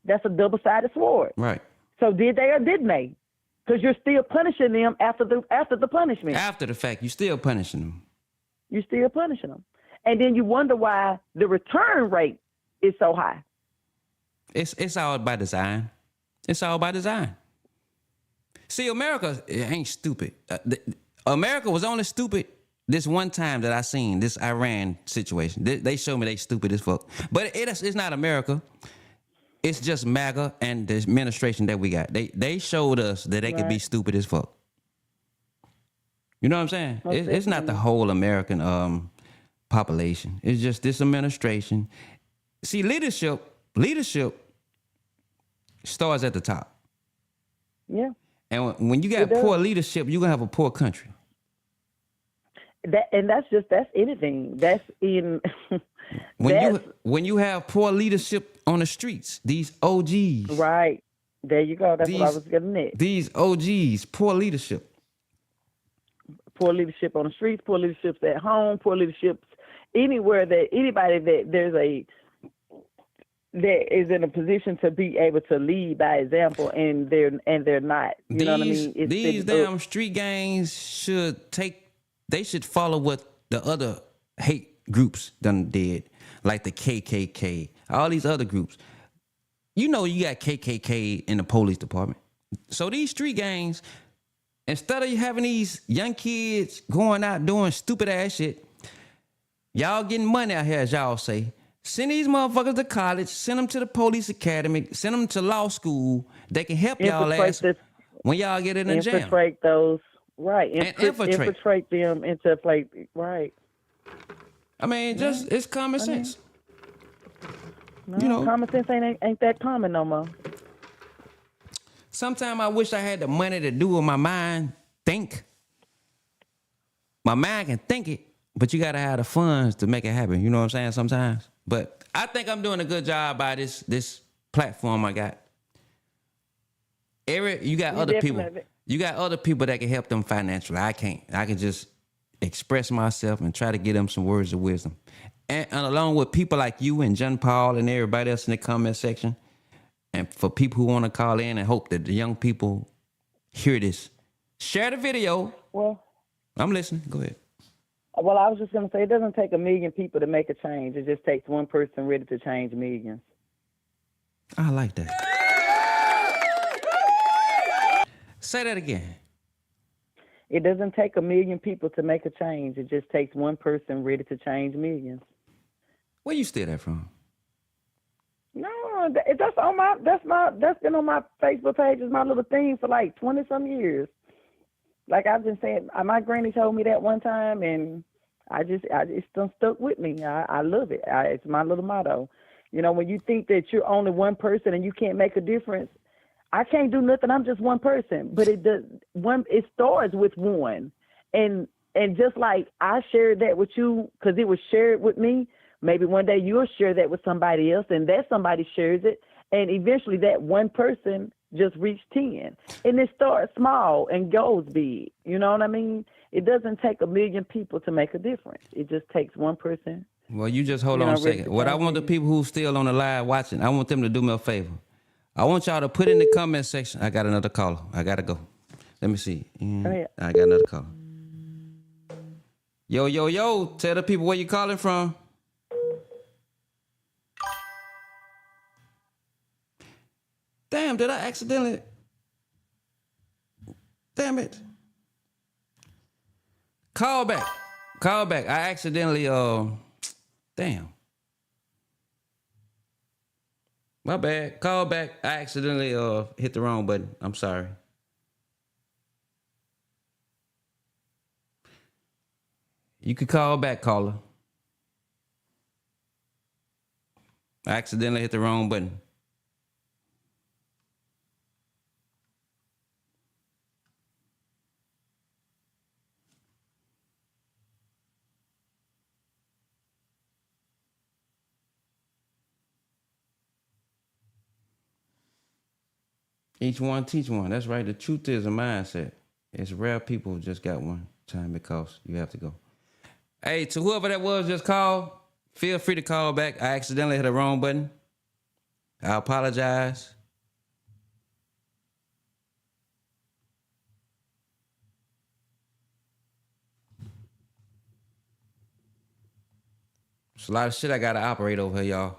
That's a double-sided sword. Right. So did they or didn't they? Because you're still punishing them after the punishment. After the fact, you're still punishing them. You're still punishing them. And then you wonder why the return rate is so high. It's all by design. It's all by design. See, America ain't stupid. America was only stupid this one time that I seen this Iran situation. They showed me they stupid as fuck. But it's not America. It's just MAGA and the administration that we got. They showed us that they could be stupid as fuck. You know what I'm saying? It's not the whole American population. It's just this administration. See, leadership starts at the top. Yeah. And when you got poor leadership, you're gonna have a poor country. That's anything. That's in when you have poor leadership on the streets, these OGs. Right. There you go. That's what I was getting at. These OGs, poor leadership. Poor leadership on the streets, poor leadership at home, poor leadership anywhere that anybody that is in a position to be able to lead by example, and they're not. You know what I mean? These damn street gangs should follow what the other hate groups done did, like the KKK, all these other groups. You know, you got KKK in the police department. So these street gangs, instead of having these young kids going out doing stupid ass shit, y'all getting money out here, as y'all say. Send these motherfuckers to college, send them to the police academy, send them to law school. They can help y'all ass when y'all get in the jail. Infiltrate those. Right. Infiltrate them into a place. Right. I mean, it's common sense. No, common sense ain't that common no more. Sometimes I wish I had the money to do what my mind think. My mind can think it, but you gotta have the funds to make it happen. You know what I'm saying? Sometimes. But I think I'm doing a good job by this platform I got. You got other people. You got other people that can help them financially. I can't. I can just express myself and try to give them some words of wisdom. And along with people like you and John Paul and everybody else in the comment section, and for people who want to call in and hope that the young people hear this, share the video. Well, I'm listening. Go ahead. Well, I was just going to say, it doesn't take a million people to make a change. It just takes one person ready to change millions. I like that. Say that again. It doesn't take a million people to make a change. It just takes one person ready to change millions. Where you steal that from? No, that's been on my Facebook page as my little thing for like 20 some years. Like I've been saying, my granny told me that one time, and it's still stuck with me. I love it. It's my little motto. You know, when you think that you're only one person and you can't make a difference, I can't do nothing. I'm just one person. But it starts with one, and just like I shared that with you because it was shared with me. Maybe one day you'll share that with somebody else, and that somebody shares it, and eventually that one person just reached 10. And it starts small and goes big. You know what I mean? it doesn't take a million people to make a difference. It just takes one person. Well, you just hold You on know, a ready second. to What I want the change. people who still on the live watching, I want them to do me a favor. I want y'all to put in the comment section. I got another caller. I gotta go. Let me see. Go ahead. I got another caller. Yo, yo, yo. Tell the people where you calling from. Damn, did I accidentally? Damn it. Call back. Call back. I accidentally, damn. My bad. Call back. I accidentally hit the wrong button. I'm sorry. You could call back, caller. I accidentally hit the wrong button. Each one teach one. That's right. The truth is a mindset. It's rare people just got one time because you have to go. Hey, to whoever that was just called, feel free to call back. I accidentally hit the wrong button. I apologize. It's a lot of shit I gotta operate over here, y'all.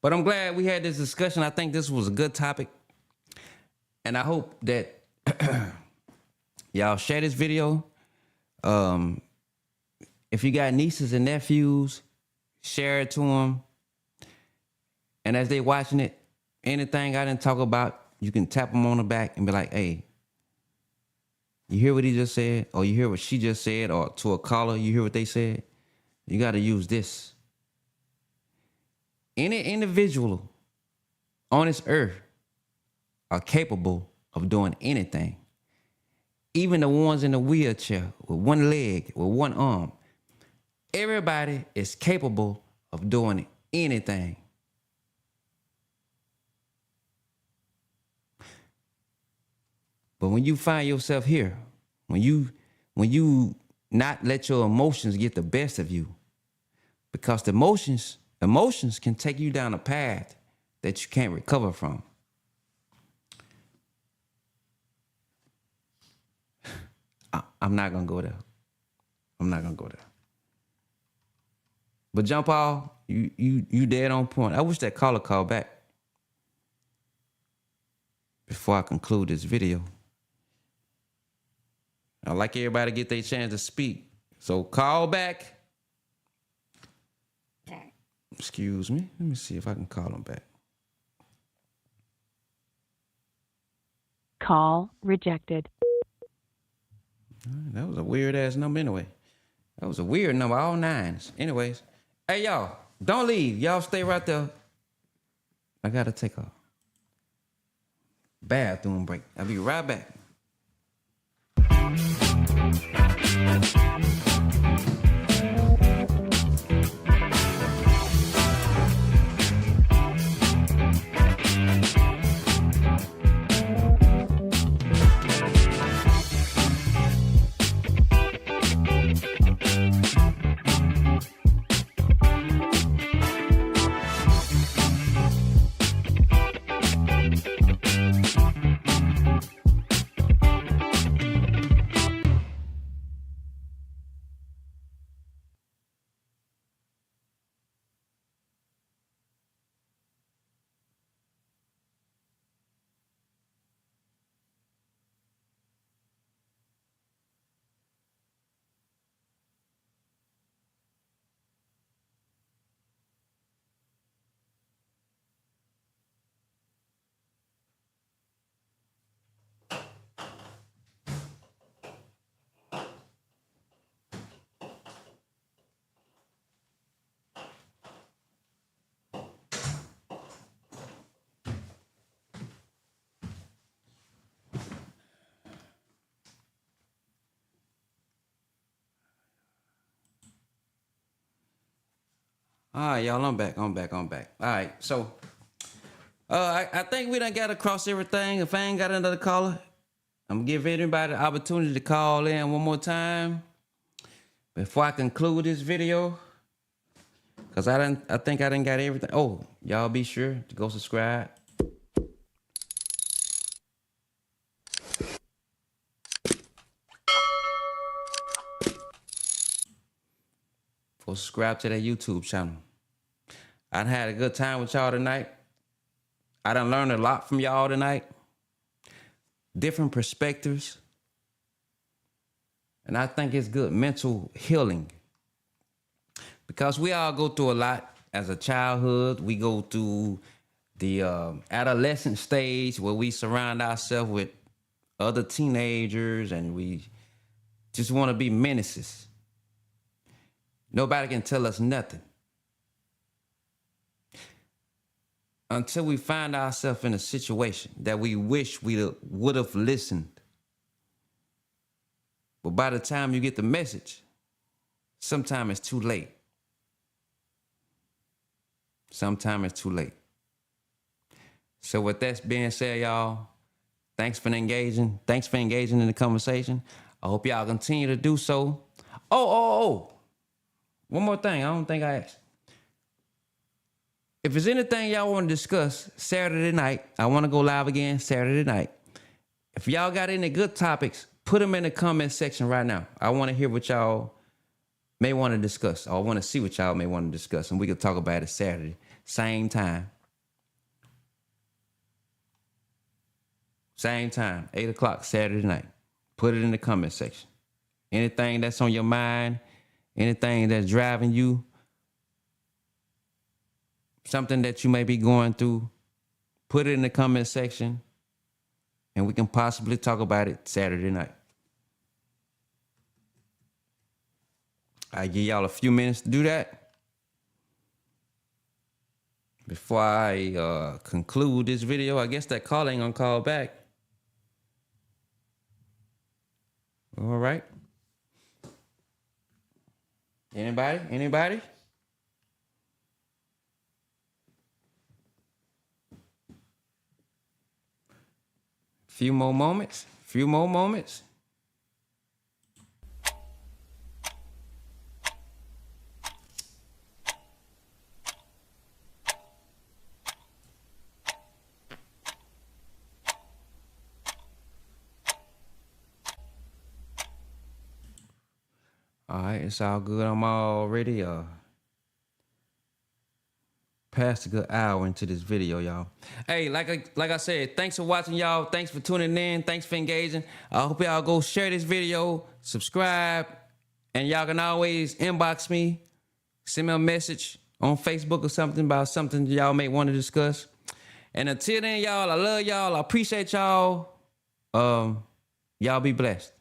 But I'm glad we had this discussion. I think this was a good topic. And I hope that y'all share this video. If you got nieces and nephews, share it to them. And as they watching it, anything I didn't talk about, you can tap them on the back and be like, hey, you hear what he just said? Or you hear what she just said? Or to a caller, you hear what they said? You got to use this. Any individual on this earth are capable of doing anything. Even the ones in the wheelchair with one leg, with one arm. Everybody is capable of doing anything. But when you find yourself here, when you not let your emotions get the best of you, because the emotions can take you down a path that you can't recover from. I'm not gonna go there. I'm not gonna go there. But John Paul, you dead on point. I wish that caller called back before I conclude this video. I'd like everybody to get their chance to speak. So call back. Excuse me. Let me see if I can call them back. Call rejected. That was a weird ass number anyway. That was a weird number, all nines. Anyways, hey y'all, don't leave. Y'all stay right there. I gotta take a bathroom break. I'll be right back. All right, y'all, I'm back. All right, so I think we done got across everything. If I ain't got another caller, I'm gonna give anybody the opportunity to call in one more time before I conclude this video. Cause I think I done got everything. Oh, y'all be sure to go subscribe. Go subscribe to that YouTube channel. I had a good time with y'all tonight. I done learned a lot from y'all tonight. Different perspectives. And I think it's good mental healing. Because we all go through a lot as a childhood. We go through the adolescent stage where we surround ourselves with other teenagers and we just want to be menaces. Nobody can tell us nothing. Until we find ourselves in a situation that we wish we would have listened. But by the time you get the message, sometimes it's too late. Sometimes it's too late. So with that being said, y'all, thanks for engaging. Thanks for engaging in the conversation. I hope y'all continue to do so. Oh. One more thing. I don't think I asked. If there's anything y'all want to discuss Saturday night, I want to go live again Saturday night. If y'all got any good topics, put them in the comment section right now. I want to hear what y'all may want to discuss. Or I want to see what y'all may want to discuss. And we can talk about it Saturday. Same time. Same time. 8 o'clock Saturday night. Put it in the comment section. Anything that's on your mind, anything that's driving you, something that you may be going through, put it in the comment section and we can possibly talk about it Saturday night. I give y'all a few minutes to do that before I conclude this video. I guess that call ain't gonna call back. All right. Anybody? Few more moments. All right, it's all good. I'm already past a good hour into this video, y'all. Hey, like I said, thanks for watching, y'all. Thanks for tuning in. Thanks for engaging. I hope y'all go share this video, subscribe, and y'all can always inbox me, send me a message on Facebook or something about something y'all may want to discuss. And until then, y'all, I love y'all. I appreciate y'all. Y'all be blessed.